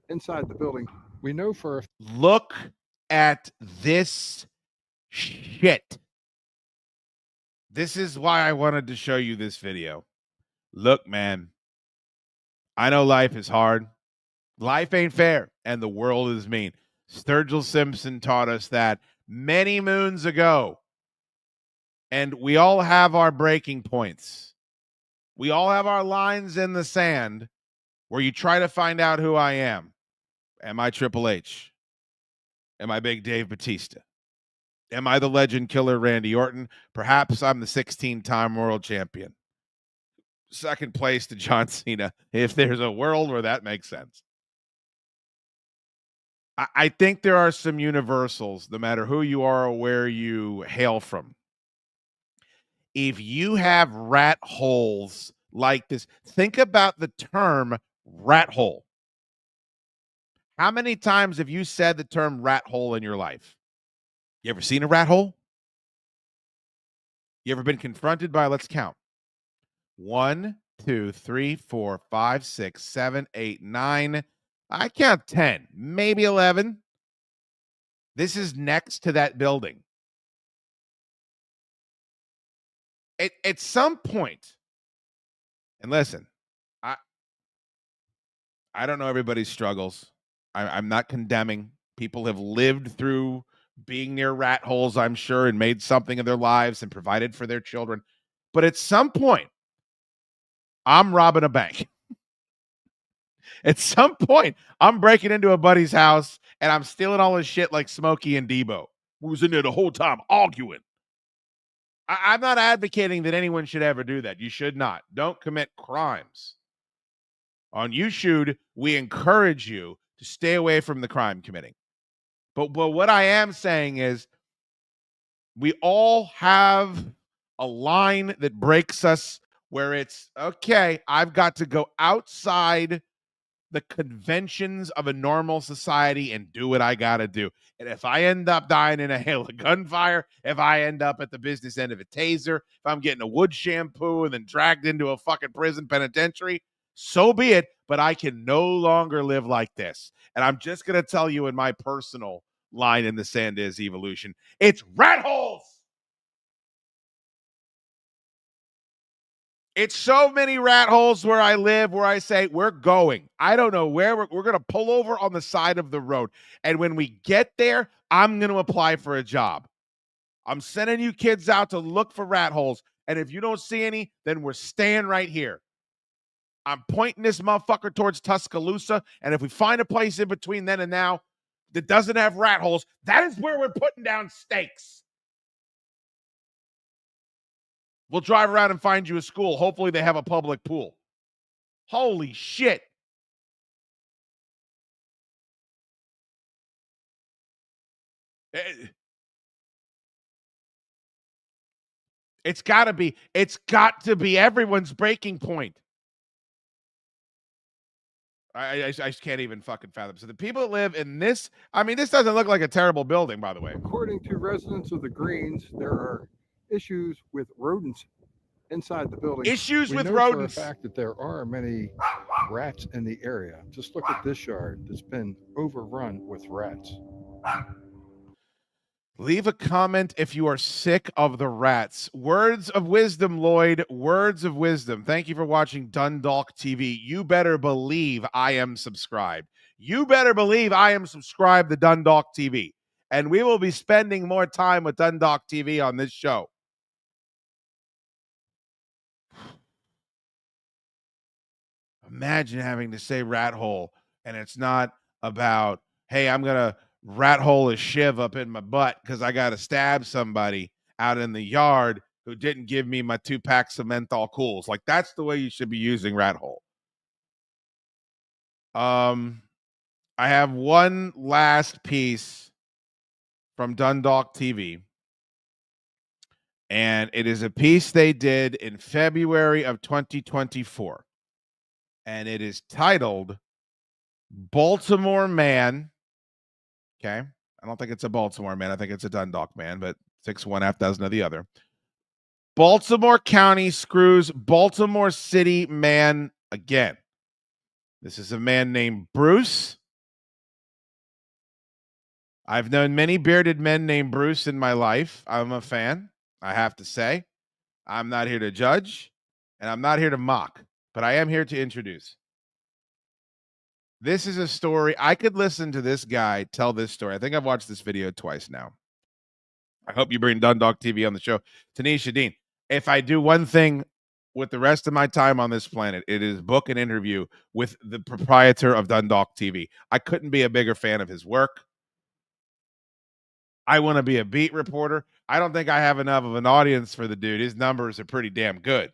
inside the building. We know for a Look at this shit. This is why I wanted to show you this video. Look, man. I know life is hard. Life ain't fair, and the world is mean. Sturgill Simpson taught us that many moons ago. And we all have our breaking points. We all have our lines in the sand where you try to find out who I am. Am I Triple H? Am I Big Dave Batista? Am I the legend killer Randy Orton? Perhaps I'm the 16-time world champion. Second place to John Cena, if there's a world where that makes sense. I think there are some universals, no matter who you are or where you hail from. If you have rat holes like this, think about the term rat hole. How many times have you said the term rat hole in your life? You ever seen a rat hole? You ever been confronted by, let's count. 1, 2, 3, 4, 5, 6, 7, 8, 9. I count 10, maybe 11. This is next to that building. At some point, and listen, I don't know everybody's struggles. I'm not condemning. People have lived through being near rat holes, I'm sure, and made something of their lives and provided for their children. But at some point, I'm robbing a bank. At some point, I'm breaking into a buddy's house and I'm stealing all his shit like Smokey and Debo, who was in there the whole time arguing. I'm not advocating that anyone should ever do that. You should not. Don't commit crimes. On YouSchoode, we encourage you to stay away from the crime committing. But what I am saying is we all have a line that breaks us where it's, okay, I've got to go outside the conventions of a normal society and do what I got to do. And if I end up dying in a hail of gunfire, if I end up at the business end of a taser, if I'm getting a wood shampoo and then dragged into a fucking prison penitentiary, so be it. But I can no longer live like this. And I'm just going to tell you in my personal line in the sand is evolution. It's rat holes. It's so many rat holes where I live where I say, we're going. I don't know where we're going to pull over on the side of the road. And when we get there, I'm going to apply for a job. I'm sending you kids out to look for rat holes. And if you don't see any, then we're staying right here. I'm pointing this motherfucker towards Tuscaloosa. And if we find a place in between then and now that doesn't have rat holes, that is where we're putting down stakes. We'll drive around and find you a school. Hopefully they have a public pool. Holy shit. It's got to be everyone's breaking point. I just can't even fucking fathom. So the people that live in this, I mean, this doesn't look like a terrible building, by the way. According to residents of the Greens, there are issues with rodents inside the building. Issues with know rodents. For a fact that there are many rats in the area. Just look at this yard that's been overrun with rats. Leave a comment if you are sick of the rats. Words of wisdom, Lloyd. Words of wisdom. Thank you for watching Dundalk TV. You better believe I am subscribed. You better believe I am subscribed to Dundalk TV. And we will be spending more time with Dundalk TV on this show. Imagine having to say rat hole, and it's not about, hey, I'm going to rat hole a shiv up in my butt because I got to stab somebody out in the yard who didn't give me my 2 packs of menthol cools. Like, that's the way you should be using rat hole. I have one last piece from Dundalk TV, and it is a piece they did in February of 2024, and it is titled Baltimore Man. Okay. I don't think it's a Baltimore man. I think it's a Dundalk man, but 6-1 half dozen of the other. Baltimore County screws Baltimore City man again. This is a man named Bruce. I've known many bearded men named Bruce in my life. I'm a fan, I have to say. I'm not here to judge, and I'm not here to mock, but I am here to introduce. This is a story. I could listen to this guy tell this story. I think I've watched this video twice now. I hope you bring Dundalk TV on the show. Tanisha Dean, if I do one thing with the rest of my time on this planet, it is book an interview with the proprietor of Dundalk TV. I couldn't be a bigger fan of his work. I want to be a beat reporter. I don't think I have enough of an audience for the dude. His numbers are pretty damn good.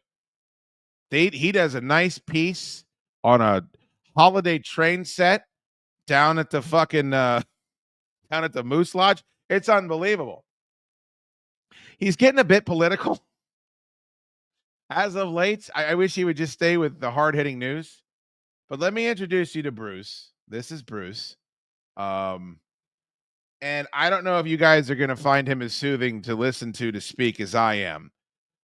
He does a nice piece on a holiday train set down at the fucking down at the Moose Lodge. It's unbelievable. He's getting a bit political as of late. I wish he would just stay with the hard-hitting news. But let me introduce you to Bruce. This is Bruce. And I don't know if you guys are going to find him as soothing to listen to speak as I am.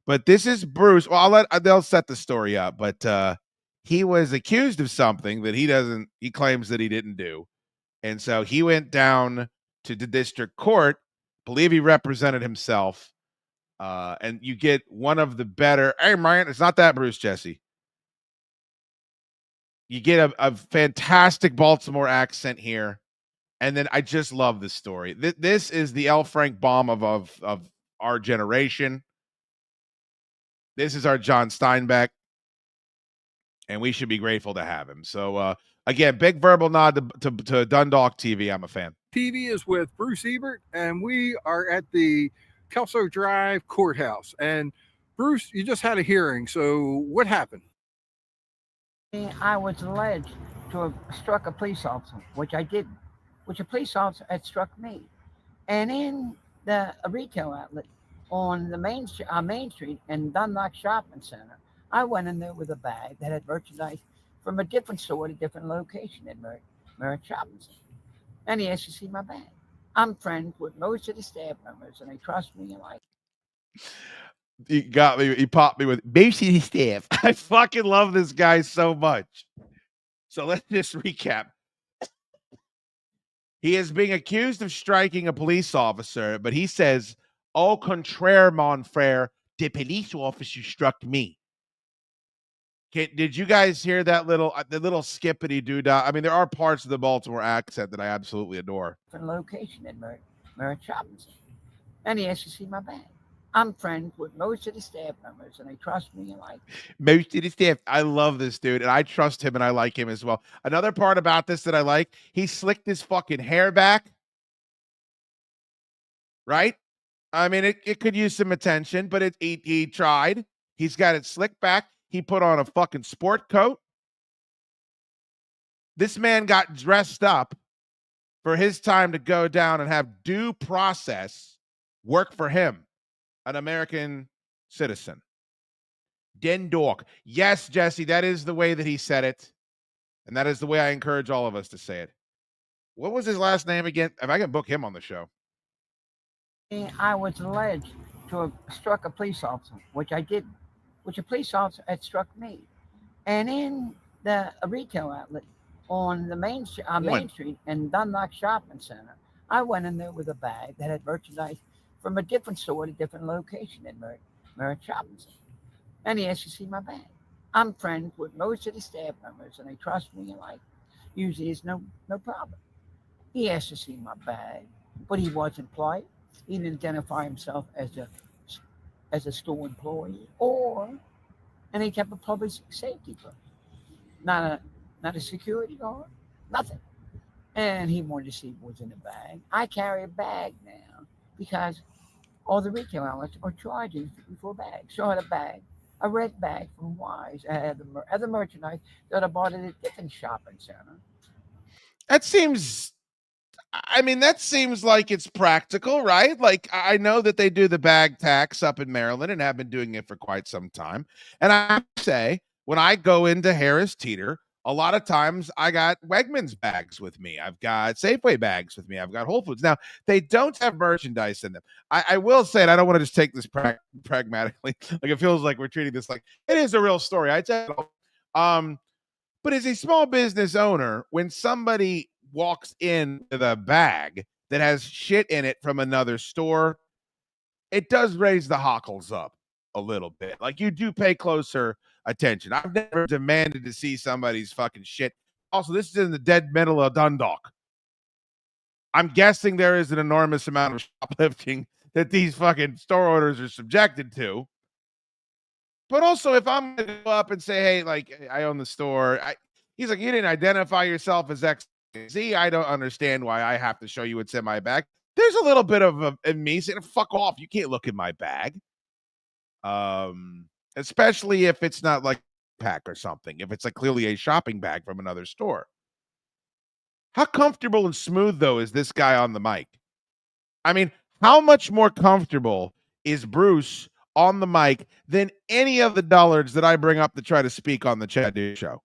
But this is Bruce. Well, they'll set the story up, but he was accused of something that he claims that he didn't do. And so he went down to the district court, believe he represented himself, And you get one of the better. Hey, man, it's not that Bruce Jesse. You get a fantastic Baltimore accent here. And then I just love this story. This is the L. Frank Baum of our generation. This is our John Steinbeck. And we should be grateful to have him. So, again, big verbal nod to Dundalk TV. I'm a fan. TV is with Bruce Ebert, and we are at the Kelso Drive Courthouse. And Bruce, you just had a hearing. So what happened? I was alleged to have struck a police officer, which I didn't, which a police officer had struck me. And in a retail outlet on the Main Street in Dundalk Shopping Center, I went in there with a bag that had merchandise from a different store at a different location in Merritt Shopping Center. And he asked to see my bag. I'm friends with most of the staff members, and they trust me and like. He got me. He popped me with basically staff. I fucking love this guy so much. So let's just recap. He is being accused of striking a police officer, but he says, "Au contraire, mon frère, the police officer struck me." Okay, did you guys hear that little skippity doodah? I mean, there are parts of the Baltimore accent that I absolutely adore. Location in Merritt Shopping Center. And he asked to see my bag. I'm friends with most of the staff members, and they trust me and like. Most of the staff. I love this dude, and I trust him, and I like him as well. Another part about this that I like, he slicked his fucking hair back. Right? I mean, it could use some attention, but he tried. He's got it slicked back. He put on a fucking sport coat. This man got dressed up for his time to go down and have due process work for him, an American citizen. Dundalk. Yes, Jesse, that is the way that he said it. And that is the way I encourage all of us to say it. What was his last name again? If I can book him on the show. I was alleged to have struck a police officer, which I didn't, which a police officer had struck me. And in a retail outlet on the Main Street in Dundalk Shopping Center, I went in there with a bag that had merchandise from a different store at a different location in Merritt Shopping Center. And he asked to see my bag. I'm friends with most of the staff members, and they trust me and like. Usually it's no problem. He asked to see my bag, but he wasn't polite. He didn't identify himself as a store employee or any type of public safety person. Not a security guard, nothing. And he wanted to see what was in the bag. I carry a bag now because all the retail outlets are charging for bags. So I had a bag, a red bag from Wise. I had other merchandise that I bought at a different shopping center. That seems like it's practical, right? Like, I know that they do the bag tax up in Maryland and have been doing it for quite some time. And I say, when I go into Harris Teeter, a lot of times I got Wegmans bags with me. I've got Safeway bags with me. I've got Whole Foods. Now, they don't have merchandise in them. I will say, and I don't want to just take this pragmatically. Like, it feels like we're treating this like it is a real story. But as a small business owner, when somebody walks in with a bag that has shit in it from another store, it does raise the hockles up a little bit. Like, you do pay closer attention. I've never demanded to see somebody's fucking shit. Also, this is in the dead middle of Dundalk. I'm guessing there is an enormous amount of shoplifting that these fucking store owners are subjected to. But also, if I'm going to go up and say, hey, like, I own the store, he's like, you didn't identify yourself as X. See, I don't understand why I have to show you what's in my bag. There's a little bit of me saying, fuck off. You can't look in my bag. Especially if it's not like a pack or something. If it's like clearly a shopping bag from another store. How comfortable and smooth, though, is this guy on the mic? I mean, how much more comfortable is Bruce on the mic than any of the dullards that I bring up to try to speak on the Chaddukes show?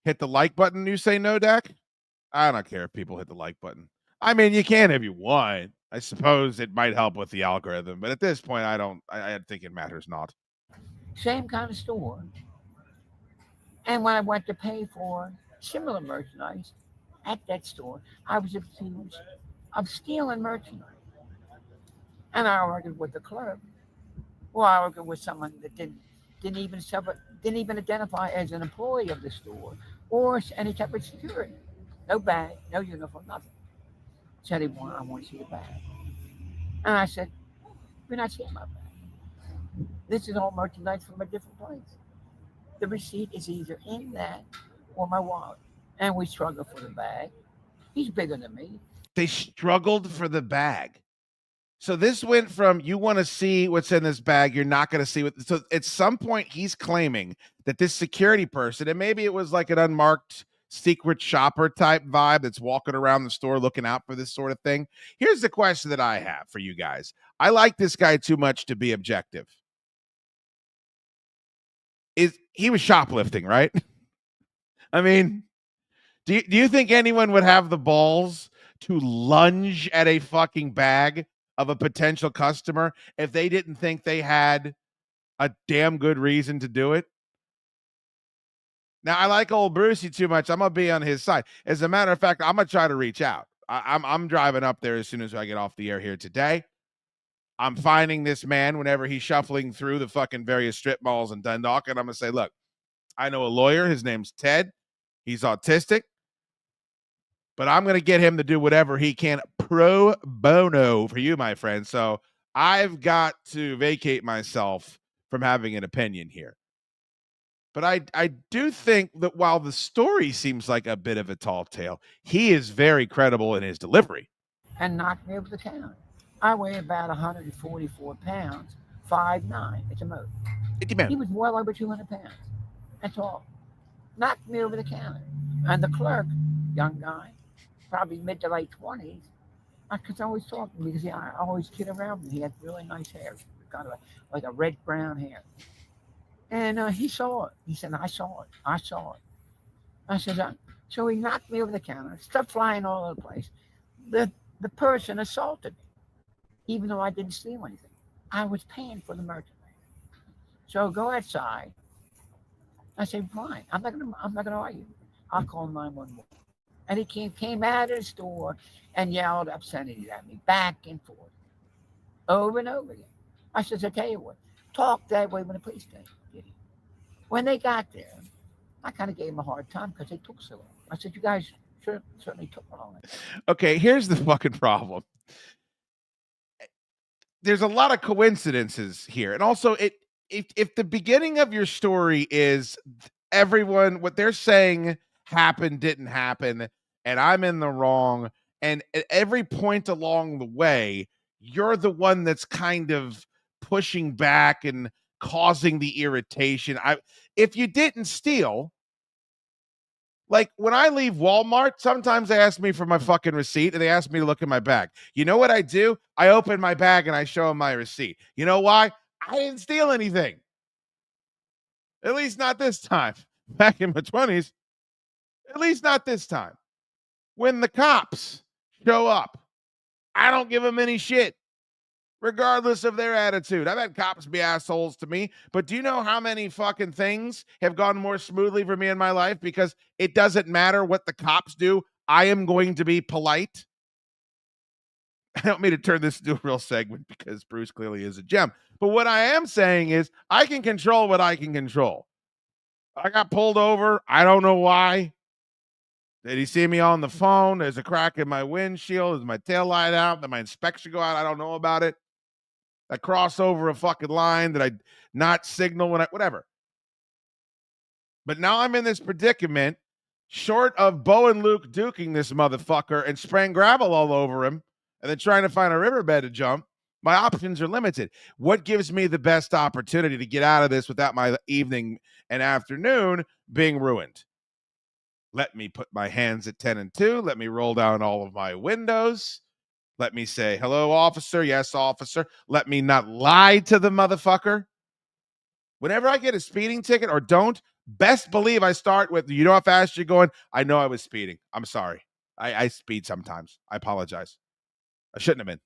Hit the like button, you say, no, Dak? I don't care if people hit the like button. I mean, you can if you want. I suppose it might help with the algorithm, but at this point, I think it matters not. Same kind of store. And when I went to pay for similar merchandise at that store, I was accused of stealing merchandise. And I argued with the clerk. Well, I argued with someone that didn't even identify as an employee of the store or any type of security. No bag, no uniform, nothing. Said I want to see the bag. And I said, you're not seeing my bag. This is all merchandise from a different place. The receipt is either in that or my wallet. And we struggled for the bag. He's bigger than me. They struggled for the bag. So this went from you want to see what's in this bag, you're not going to see what. So at some point, he's claiming that this security person, and maybe it was like an unmarked secret shopper type vibe that's walking around the store looking out for this sort of thing. Here's the question that I have for you guys. I like this guy too much to be objective. He was shoplifting, right? I mean, do you think anyone would have the balls to lunge at a fucking bag of a potential customer if they didn't think they had a damn good reason to do it? Now, I like old Brucey too much. I'm gonna be on his side. As a matter of fact, I'm gonna try to reach out. I'm driving up there as soon as I get off the air here today. I'm finding this man whenever he's shuffling through the fucking various strip malls in Dundalk, and I'm gonna say, look, I know a lawyer. His name's Ted. He's autistic. But I'm going to get him to do whatever he can pro bono for you, my friend. So I've got to vacate myself from having an opinion here. But I do think that while the story seems like a bit of a tall tale, he is very credible in his delivery. And knocked me over the counter. I weigh about 144 pounds, 5'9" at the most. He was well over 200 pounds. That's all. Knocked me over the counter. And the clerk, young guy, probably mid to late 20s, I could always talk to him because I always kid around him. He had really nice hair, kind of like a red-brown hair. And he saw it. He said, I saw it. I saw it. I said, so he knocked me over the counter, stuff flying all over the place. The person assaulted me, even though I didn't steal anything. I was paying for the merchandise. So go outside. I said, fine. I'm not gonna argue. I'll call 911. And he came out of the store and yelled obscenities at me, back and forth, over and over again. I said, I tell you what, talk that way when the police came. When they got there, I kind of gave them a hard time because they took so long. I said, you guys certainly took long. Okay, here's the fucking problem. There's a lot of coincidences here. And also, if the beginning of your story is everyone, what they're saying happened, didn't happen, and I'm in the wrong, and at every point along the way, you're the one that's kind of pushing back and causing the irritation. If you didn't steal, like when I leave Walmart, sometimes they ask me for my fucking receipt and they ask me to look in my bag. You know what I do? I open my bag and I show them my receipt. You know why? I didn't steal anything. At least not this time. Back in my 20s, at least not this time. When the cops show up, I don't give them any shit, regardless of their attitude. I've had cops be assholes to me, but do you know how many fucking things have gone more smoothly for me in my life because it doesn't matter what the cops do. I am going to be polite. I don't mean to turn this into a real segment because Bruce clearly is a gem. But what I am saying is I can control what I can control. I got pulled over. I don't know why. Did he see me on the phone? There's a crack in my windshield. Is my tail light out? Did my inspection go out? I don't know about it. I cross over a fucking line. Did I not signal when whatever. But now I'm in this predicament, short of Bo and Luke duking this motherfucker and spraying gravel all over him and then trying to find a riverbed to jump. My options are limited. What gives me the best opportunity to get out of this without my evening and afternoon being ruined? Let me put my hands at 10 and 2. Let me roll down all of my windows. Let me say, hello, officer. Yes, officer. Let me not lie to the motherfucker. Whenever I get a speeding ticket or don't, best believe I start with, you know how fast you're going? I know I was speeding. I'm sorry. I speed sometimes. I apologize. I shouldn't have been.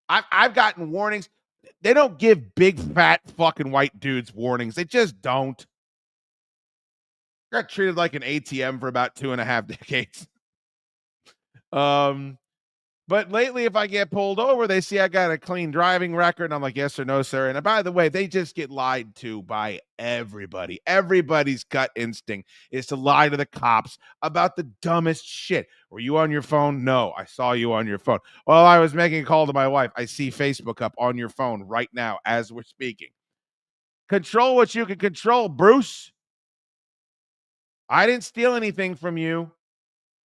I've gotten warnings. They don't give big, fat, fucking white dudes warnings. They just don't. Got treated like an ATM for about 2.5 decades. But lately, if I get pulled over, they see I got a clean driving record. And I'm like, yes or no, sir. And by the way, they just get lied to by everybody. Everybody's gut instinct is to lie to the cops about the dumbest shit. Were you on your phone? No, I saw you on your phone. Well, I was making a call to my wife. I see Facebook up on your phone right now as we're speaking. Control what you can control, Bruce. I didn't steal anything from you.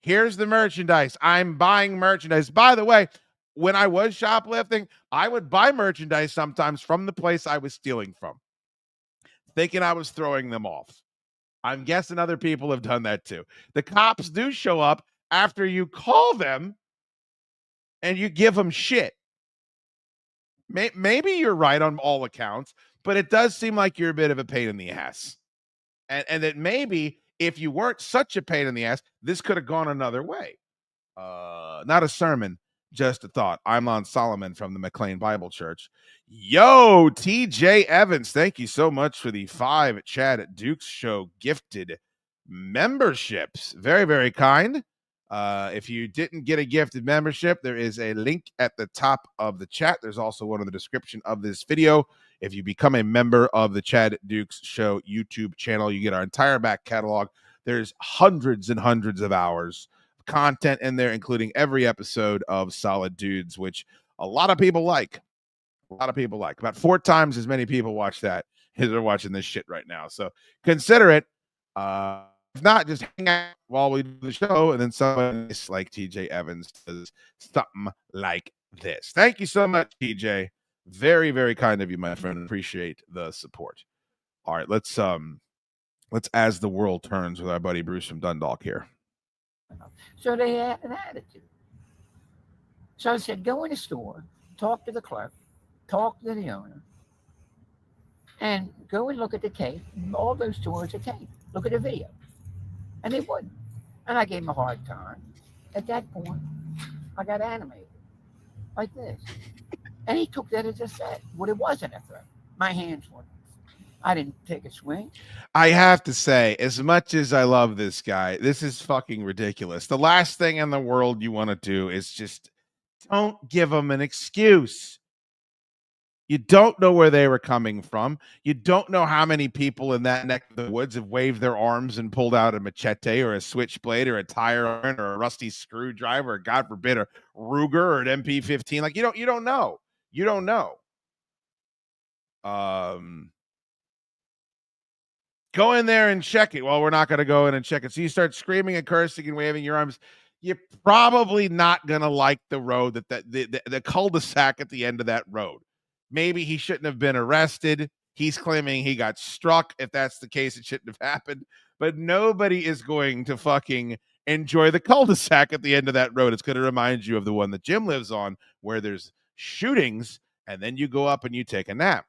Here's the merchandise. I'm buying merchandise. By the way, when I was shoplifting, I would buy merchandise sometimes from the place I was stealing from, thinking I was throwing them off. I'm guessing other people have done that too. The cops do show up after you call them and you give them shit. Maybe you're right on all accounts, but it does seem like you're a bit of a pain in the ass. And that maybe if you weren't such a pain in the ass, this could have gone another way. Not a sermon, just a thought. I'm Lon Solomon from the McLean Bible Church. Yo, TJ Evans, thank you so much for the 5 Chaddukes Show gifted memberships. Very, very kind. If you didn't get a gifted membership, there is a link at the top of the chat. There's also one in the description of this video. If you become a member of the Chaddukes Show YouTube channel, you get our entire back catalog. There's hundreds and hundreds of hours of content in there, including every episode of Solid Dudes, which a lot of people like. A lot of people like. About 4 times as many people watch that as are watching this shit right now. So consider it. If not, just hang out while we do the show, and then someone like TJ Evans does something like this. Thank you so much, TJ. Very, very kind of you, my friend. Appreciate the support. All right, let's As the World Turns with our buddy Bruce from Dundalk here. So they had an attitude. So I said, go in the store, talk to the clerk, talk to the owner, and go and look at the tape. All those stores are tape. Look at the video. And they wouldn't. And I gave them a hard time. At that point, I got animated like this. And he took that as a threat. Well, it wasn't a threat. My hands weren't. I didn't take a swing. I have to say, as much as I love this guy, this is fucking ridiculous. The last thing in the world you want to do is just don't give him an excuse. You don't know where they were coming from. You don't know how many people in that neck of the woods have waved their arms and pulled out a machete or a switchblade or a tire iron or a rusty screwdriver or, God forbid, a Ruger or an MP15. Like, you don't know. You don't know. Go in there and check it. Well, we're not going to go in and check it. So you start screaming and cursing and waving your arms. You're probably not going to like the road the cul-de-sac at the end of that road. Maybe he shouldn't have been arrested. He's claiming he got struck. If that's the case, it shouldn't have happened. But nobody is going to fucking enjoy the cul-de-sac at the end of that road. It's going to remind you of the one that Jim lives on, where there's shootings, and then you go up and you take a nap.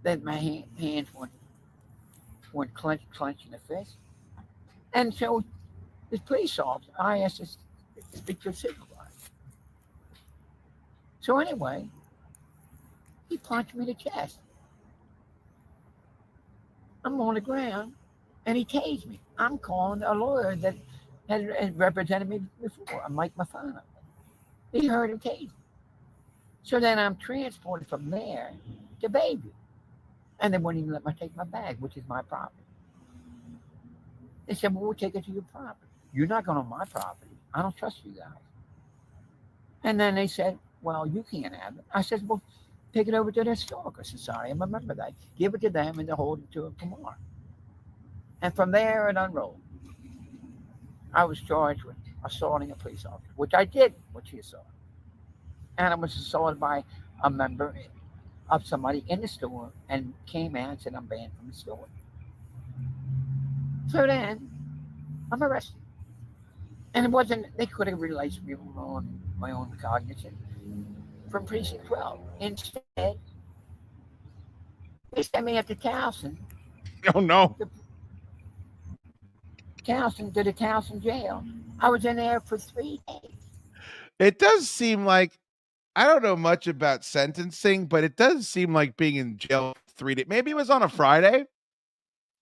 Then my hands went clenching the fist. And so the police officer, I asked to speak to a supervisor. So anyway, he punched me in the chest. I'm on the ground, and he tased me. I'm calling a lawyer that had represented me before, Mike Mafana. He heard him tase me. So then I'm transported from there to Bayview. And they wouldn't even let me take my bag, which is my property. They said, well, we'll take it to your property. You're not going on my property. I don't trust you guys. And then they said, well, you can't have it. I said, well, take it over to the Historical Society. I remember that. Give it to them, and they'll hold it to it tomorrow. And from there, it unrolled. I was charged with assaulting a police officer, which I did, which he assaulted. And I was assaulted by a member of somebody in the store and came out and said, I'm banned from the store. So then I'm arrested. And it wasn't, they could have released me on my own cognizance from Precinct 12. Instead, they sent me up to Towson. Oh, no. To the Towson jail. I was in there for 3 days. It does seem like, I don't know much about sentencing, but it does seem like being in jail 3 days. Maybe it was on a Friday.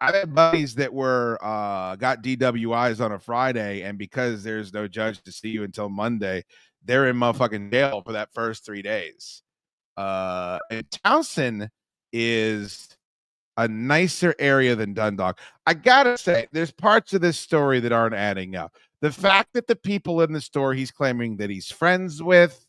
I've had buddies that were got DWIs on a Friday, and because there's no judge to see you until Monday, they're in motherfucking jail for that first 3 days. And Towson is a nicer area than Dundalk. I gotta say, there's parts of this story that aren't adding up. The fact that the people in the store he's claiming that he's friends with,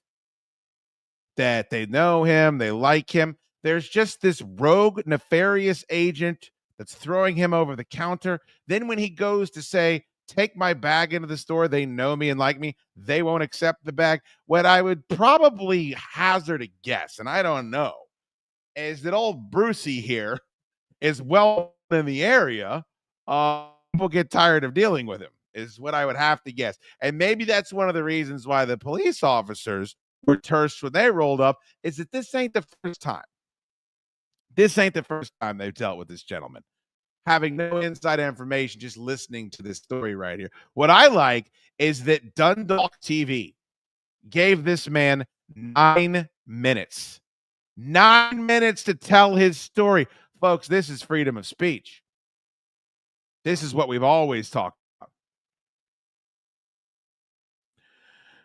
that they know him, they like him. There's just this rogue, nefarious agent that's throwing him over the counter. Then when he goes to say, take my bag into the store, they know me and like me, they won't accept the bag. What I would probably hazard a guess, and I don't know, is that old Brucey here is well in the area. People get tired of dealing with him, is what I would have to guess. And maybe that's one of the reasons why the police officers were terse when they rolled up, is that this ain't the first time. This ain't the first time they've dealt with this gentleman. Having no inside information, just listening to this story right here. What I like is that Dundalk TV gave this man 9 minutes. 9 minutes to tell his story. Folks, this is freedom of speech. This is what we've always talked about.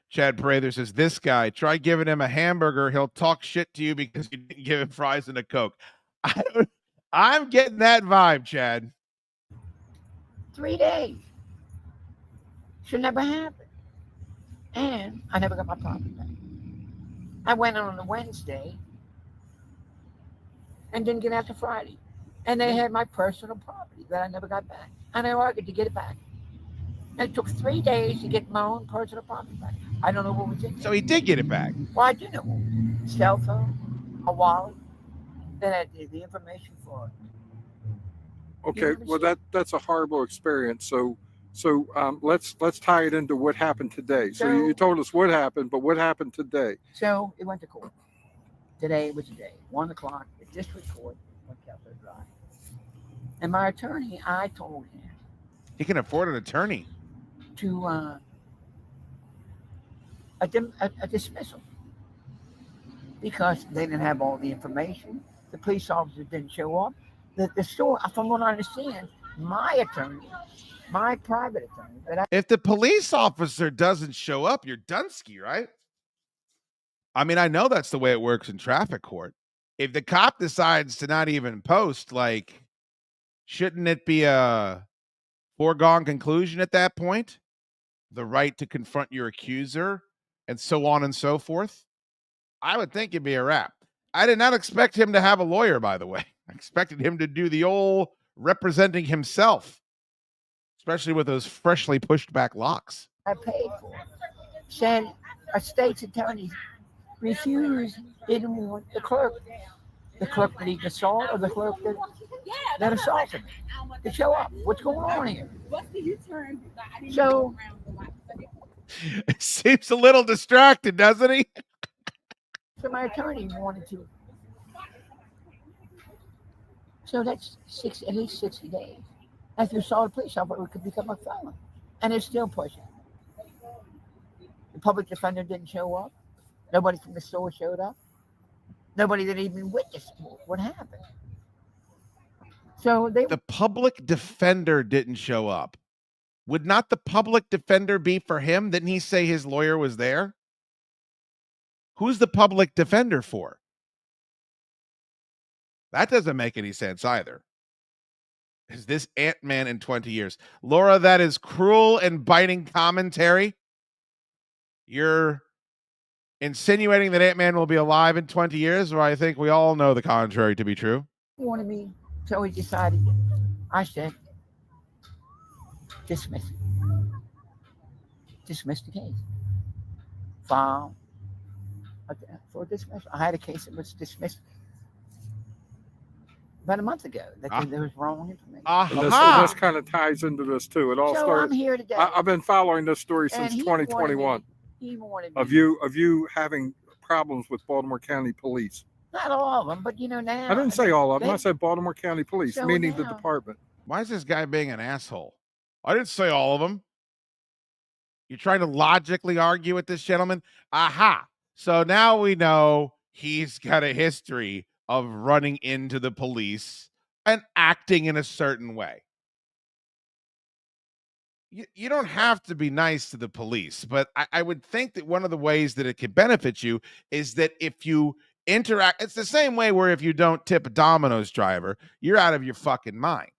Chad Prather says, this guy, try giving him a hamburger. He'll talk shit to you because you didn't give him fries and a Coke. I'm getting that vibe, Chad. 3 days. Should never happen. And I never got my property back. I went on a Wednesday and didn't get out till Friday. And they had my personal property that I never got back. And I argued to get it back. And it took 3 days to get my own personal property back. I don't know what was in it. So he did get it back. Well, I do know. Cell phone, a wallet, then I had the information for it. Okay, well that's a horrible experience. So let's tie it into what happened today. So you told us what happened, but what happened today? So it went to court. Today was the day. 1 o'clock, the district court on Kepler Drive. And my attorney, I told him He can afford an attorney. to a dismissal because they didn't have all the information. The police officers didn't show up. The store, from what I understand, my attorney, my private attorney. If the police officer doesn't show up, you're Dunsky, right? I mean, I know that's the way it works in traffic court. If the cop decides to not even post, like, shouldn't it be a foregone conclusion at that point? The right to confront your accuser and so on and so forth? I would think it'd be a wrap. I did not expect him to have a lawyer, by the way. I expected him to do the old representing himself, especially with those freshly pushed back locks. I paid for it. Said a state's attorney refused, didn't want the clerk that he assaulted or the clerk that assaulted me to show up. What's going on here? So it seems a little distracted, doesn't he? So my attorney wanted to. So that's at least 60 days. After you saw the police officer, it could become a felon. And it's still pushing. The public defender didn't show up. Nobody from the store showed up. Nobody that even witnessed what happened. So the public defender didn't show up. Would not the public defender be for him? Didn't he say his lawyer was there? Who's the public defender for? That doesn't make any sense either. Is this Ant-Man in 20 years? Laura, that is cruel and biting commentary. You're insinuating that Ant-Man will be alive in 20 years, or I think we all know the contrary to be true. he wanted me, so he decided. I said, dismiss it. Dismiss the case. File for dismissal. I had a case that was dismissed about a month ago. There was wrong information. And this kind of ties into this too. It all So started. I'm here today. I've been following this story And since he wanted 2021. He wanted Of me- you having problems with Baltimore County Police. Not all of them, but now. I didn't say all of them. I they- said Baltimore County Police, So meaning the now- department. Why is this guy being an asshole? I didn't say all of them. You're trying to logically argue with this gentleman? Aha. So now we know he's got a history of running into the police and acting in a certain way. you don't have to be nice to the police, but I would think that one of the ways that it could benefit you is that if you interact, it's the same way where if you don't tip a Domino's driver, you're out of your fucking mind.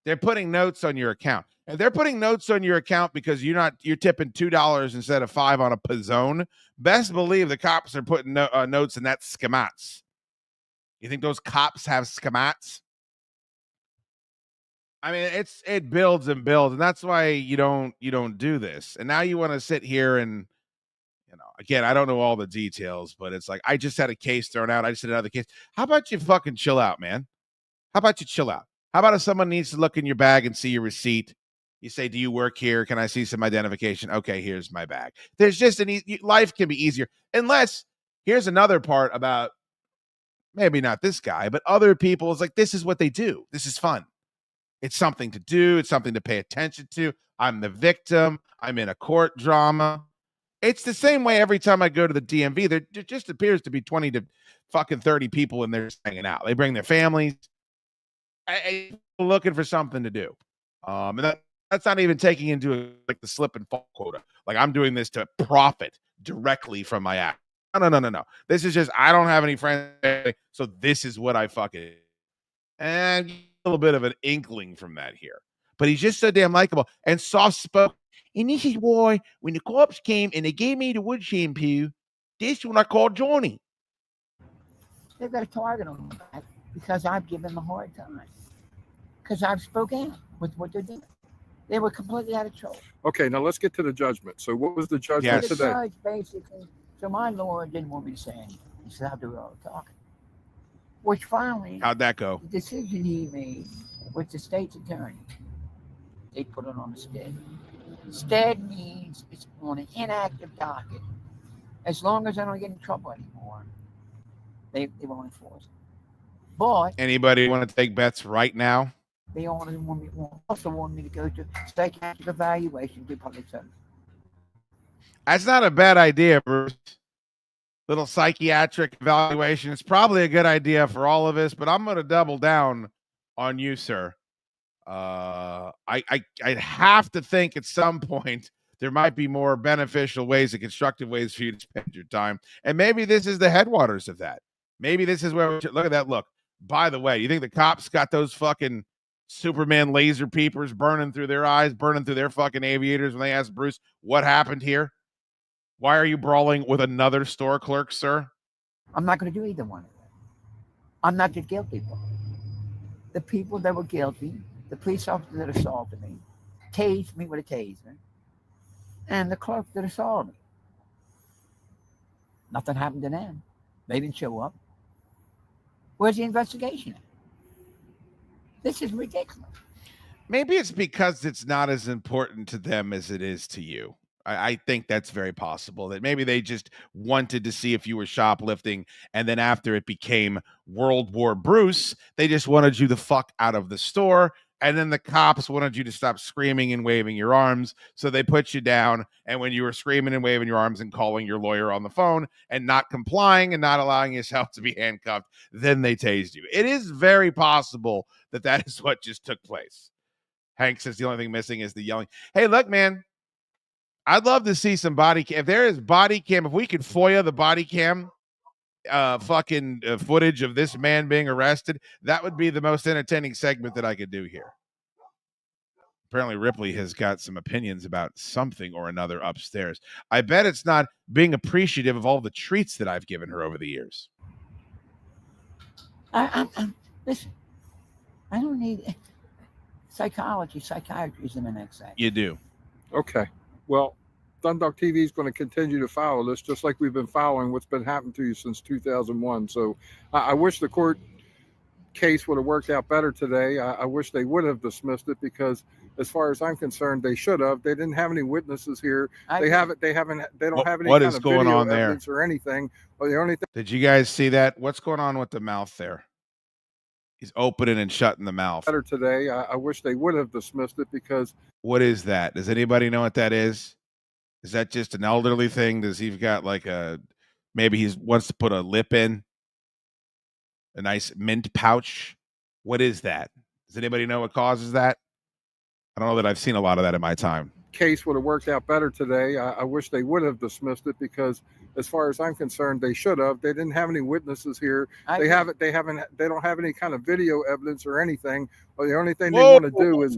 They're putting notes on your account. And they're putting notes on your account because you're tipping $2 instead of $5 on a Pizzone. Best believe the cops are putting notes in that schemats. You think those cops have schemats? I mean, it builds and builds, and that's why you don't do this. And now you want to sit here and, again, I don't know all the details, but it's like I just had a case thrown out. I just had another case. How about you fucking chill out, man? How about you chill out? How about if someone needs to look in your bag and see your receipt? You say, "Do you work here? Can I see some identification?" Okay, here's my bag. There's just life can be easier. Unless here's another part about maybe not this guy, but other people. It's like this is what they do. This is fun. It's something to do. It's something to pay attention to. I'm the victim. I'm in a court drama. It's the same way every time I go to the DMV. There just appears to be 20 to fucking 30 people in there hanging out. They bring their families. Looking for something to do. And that's not even taking into like the slip and fall quota. Like I'm doing this to profit directly from my act. No. This is just, I don't have any friends, so this is what I fucking, and a little bit of an inkling from that here. But he's just so damn likable and soft spoken. And this is why when the cops came and they gave me the wood shampoo, this is when I called Johnny. They've got a target on my back because I've given them a hard time. Because I've spoken with what they're doing. They were completely out of control. Okay, now let's get to the judgment. So what was the judgment The today? judge basically, so my lawyer didn't want me to say anything. He said, I'll do all the talking. Which finally, how'd that go? The decision he made with the state's attorney, they put it on the stead. Stead means it's on an inactive docket. As long as I don't get in trouble anymore, they won't enforce it. But Anybody want to take bets right now? they also want me to go to psychiatric evaluation, do public service. That's not a bad idea, Bruce. Little psychiatric evaluation. It's probably a good idea for all of us, but I'm going to double down on you, sir. I'd have to think at some point there might be more beneficial ways and constructive ways for you to spend your time. And maybe this is the headwaters of that. Maybe this is where look at that. Look, by the way, you think the cops got those fucking Superman laser peepers burning through their eyes, burning through their fucking aviators when they asked Bruce, what happened here? Why are you brawling with another store clerk, sir? I'm not going to do either one of them. I'm not the guilty one. The people that were guilty, the police officer that assaulted me, tased me with a taser, and the clerk that assaulted me. Nothing happened to them. They didn't show up. Where's the investigation at? This is ridiculous. Maybe it's because it's not as important to them as it is to you. I think that's very possible that maybe they just wanted to see if you were shoplifting. And then after it became World War Bruce, they just wanted you the fuck out of the store. And then the cops wanted you to stop screaming and waving your arms. So they put you down. And when you were screaming and waving your arms and calling your lawyer on the phone and not complying and not allowing yourself to be handcuffed, then they tased you. It is very possible that that is what just took place. Hank says the only thing missing is the yelling. Hey, look, man. I'd love to see some body cam. If there is body cam, if we could FOIA the body cam footage of this man being arrested, that would be the most entertaining segment that I could do here. Apparently Ripley has got some opinions about something or another upstairs. I bet it's not being appreciative of all the treats that I've given her over the years. Listen, I don't need psychiatry is in the next section. You do. Okay. Well, Dundalk TV is going to continue to follow this, just like we've been following what's been happening to you since 2001. So I wish the court case would have worked out better today. I wish they would have dismissed it because, as far as I'm concerned, they should have. They didn't have any witnesses here. They don't have any what kind is of going video on there? evidence or anything. But the only thing. Did you guys see that? What's going on with the mouth there? He's opening and shutting the mouth. Better today. I wish they would have dismissed it because. What is that? Does anybody know what that is? Is that just an elderly thing? Does he got like maybe he wants to put a lip in? A nice mint pouch? What is that? Does anybody know what causes that? I don't know that I've seen a lot of that in my time. Case would have worked out better today. I wish they would have dismissed it because, as far as I'm concerned, they should have. They didn't have any witnesses here. They don't have any kind of video evidence or anything. Or the only thing they want to do is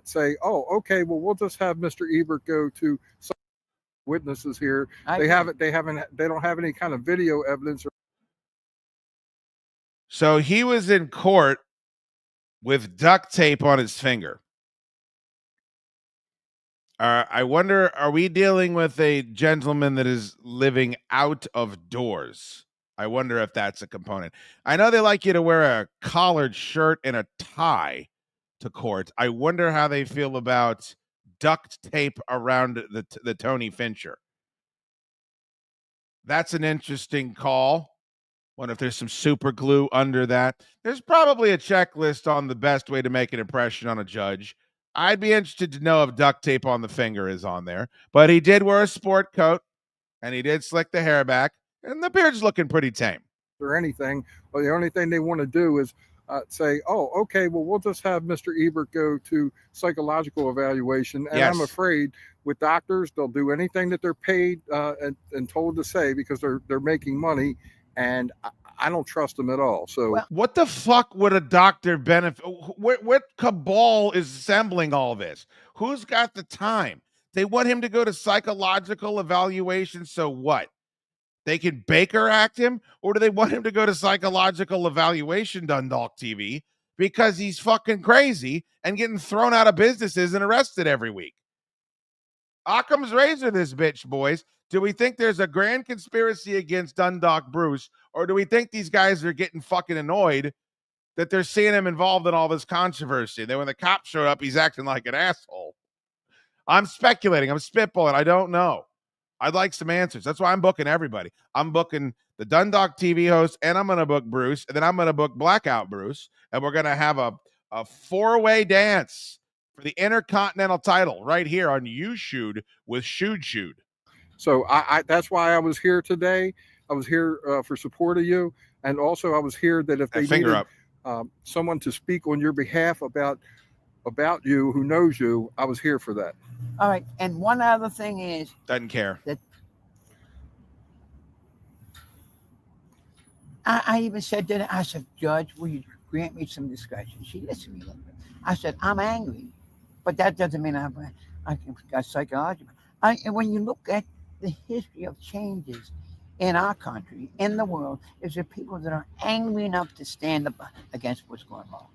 say, "Oh, okay, well, we'll just have Mr. Ebert go to some witnesses here." They don't have any kind of video evidence. So he was in court with duct tape on his finger. I wonder, are we dealing with a gentleman that is living out of doors? I wonder if that's a component. I know they like you to wear a collared shirt and a tie to court. I wonder how they feel about duct tape around the Tony Fincher. That's an interesting call. Wonder if there's some super glue under that. There's probably a checklist on the best way to make an impression on a judge. I'd be interested to know if duct tape on the finger is on there. But he did wear a sport coat, and he did slick the hair back, and the beard's looking pretty tame. Or anything. Well, the only thing they want to do is say, "Oh, okay, well, we'll just have Mr. Ebert go to psychological evaluation." And I'm afraid with doctors, they'll do anything that they're paid and told to say because they're making money, and I don't trust them at all. So what the fuck would a doctor benefit? What cabal is assembling all this? Who's got the time? They want him to go to psychological evaluation. So what? They can Baker act him, or do they want him to go to psychological evaluation, Dundalk TV, because he's fucking crazy and getting thrown out of businesses and arrested every week? Occam's razor this bitch, boys. Do we think there's a grand conspiracy against Dundalk Bruce, or do we think these guys are getting fucking annoyed that they're seeing him involved in all this controversy? Then when the cops showed up, he's acting like an asshole. I'm speculating. I'm spitballing. I don't know. I'd like some answers. That's why I'm booking everybody. I'm booking the Dundalk TV host, and I'm going to book Bruce, and then I'm going to book Blackout Bruce, and we're going to have a four-way dance for the Intercontinental title right here on YouSchoode with YouSchoode. So I that's why I was here today. I was here for support of you, and also I was here that if they needed someone to speak on your behalf about you who knows you, I was here for that. All right, and one other thing is doesn't care. That I even said that I said, "Judge, will you grant me some discretion?" She listened to me a little bit. I said, "I'm angry, but that doesn't mean I got psychological." And when you look at the history of changes in our country, in the world, is there people that are angry enough to stand up against what's going on?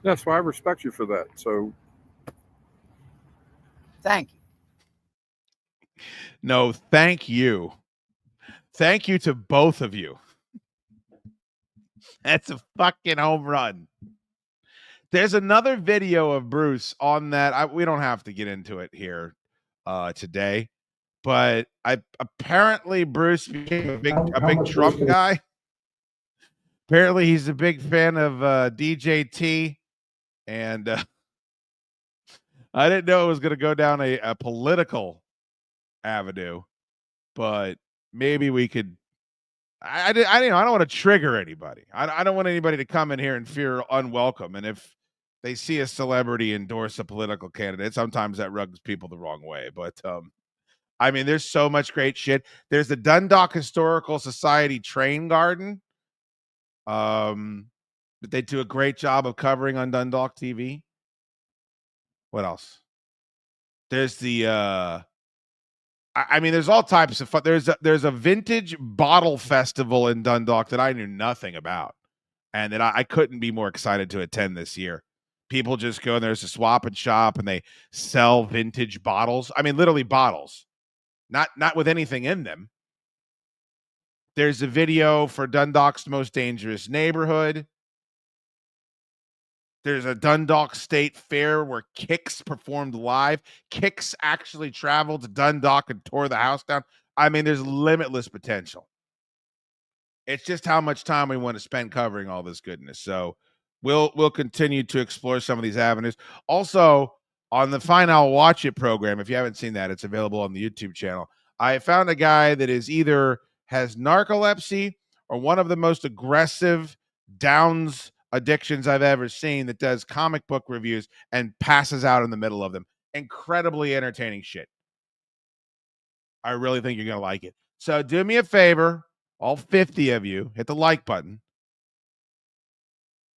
That's why I respect you for that. So thank you. No, thank you. Thank you to both of you. That's a fucking home run. There's another video of Bruce on that. We don't have to get into it here today, but apparently Bruce became a big Trump guy. Apparently he's a big fan of DJT, and I didn't know it was going to go down a political avenue, but maybe we could. I don't want to trigger anybody. I don't want anybody to come in here and feel unwelcome. And if they see a celebrity endorse a political candidate, sometimes that rubs people the wrong way. But I mean, there's so much great shit. There's the Dundalk Historical Society Train Garden. But they do a great job of covering on Dundalk TV. What else? There's the I mean, there's all types of fun. There's a vintage bottle festival in Dundalk that I knew nothing about, and that I couldn't be more excited to attend this year. People just go and there's a swap and shop, and they sell vintage bottles. I mean, literally bottles, not with anything in them. There's a video for Dundalk's Most Dangerous Neighborhood. There's a Dundalk State Fair where Kix performed live. Kix actually traveled to Dundalk and tore the house down. I mean, there's limitless potential. It's just how much time we want to spend covering all this goodness. So we'll continue to explore some of these avenues. Also, on the Fine I'll Watch It program, if you haven't seen that, it's available on the YouTube channel. I found a guy that is either has narcolepsy or one of the most aggressive Downs addictions I've ever seen that does comic book reviews and passes out in the middle of them. Incredibly entertaining shit. I really think you're going to like it. So do me a favor, all 50 of you, hit the like button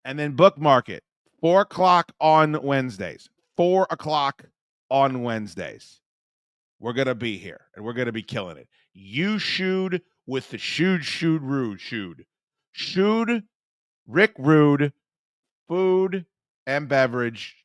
and then bookmark it. 4 o'clock on Wednesdays. 4 o'clock on Wednesdays. We're going to be here and we're going to be killing it. YouSchoode with the Rude. Shood, Rick Rude, food and beverage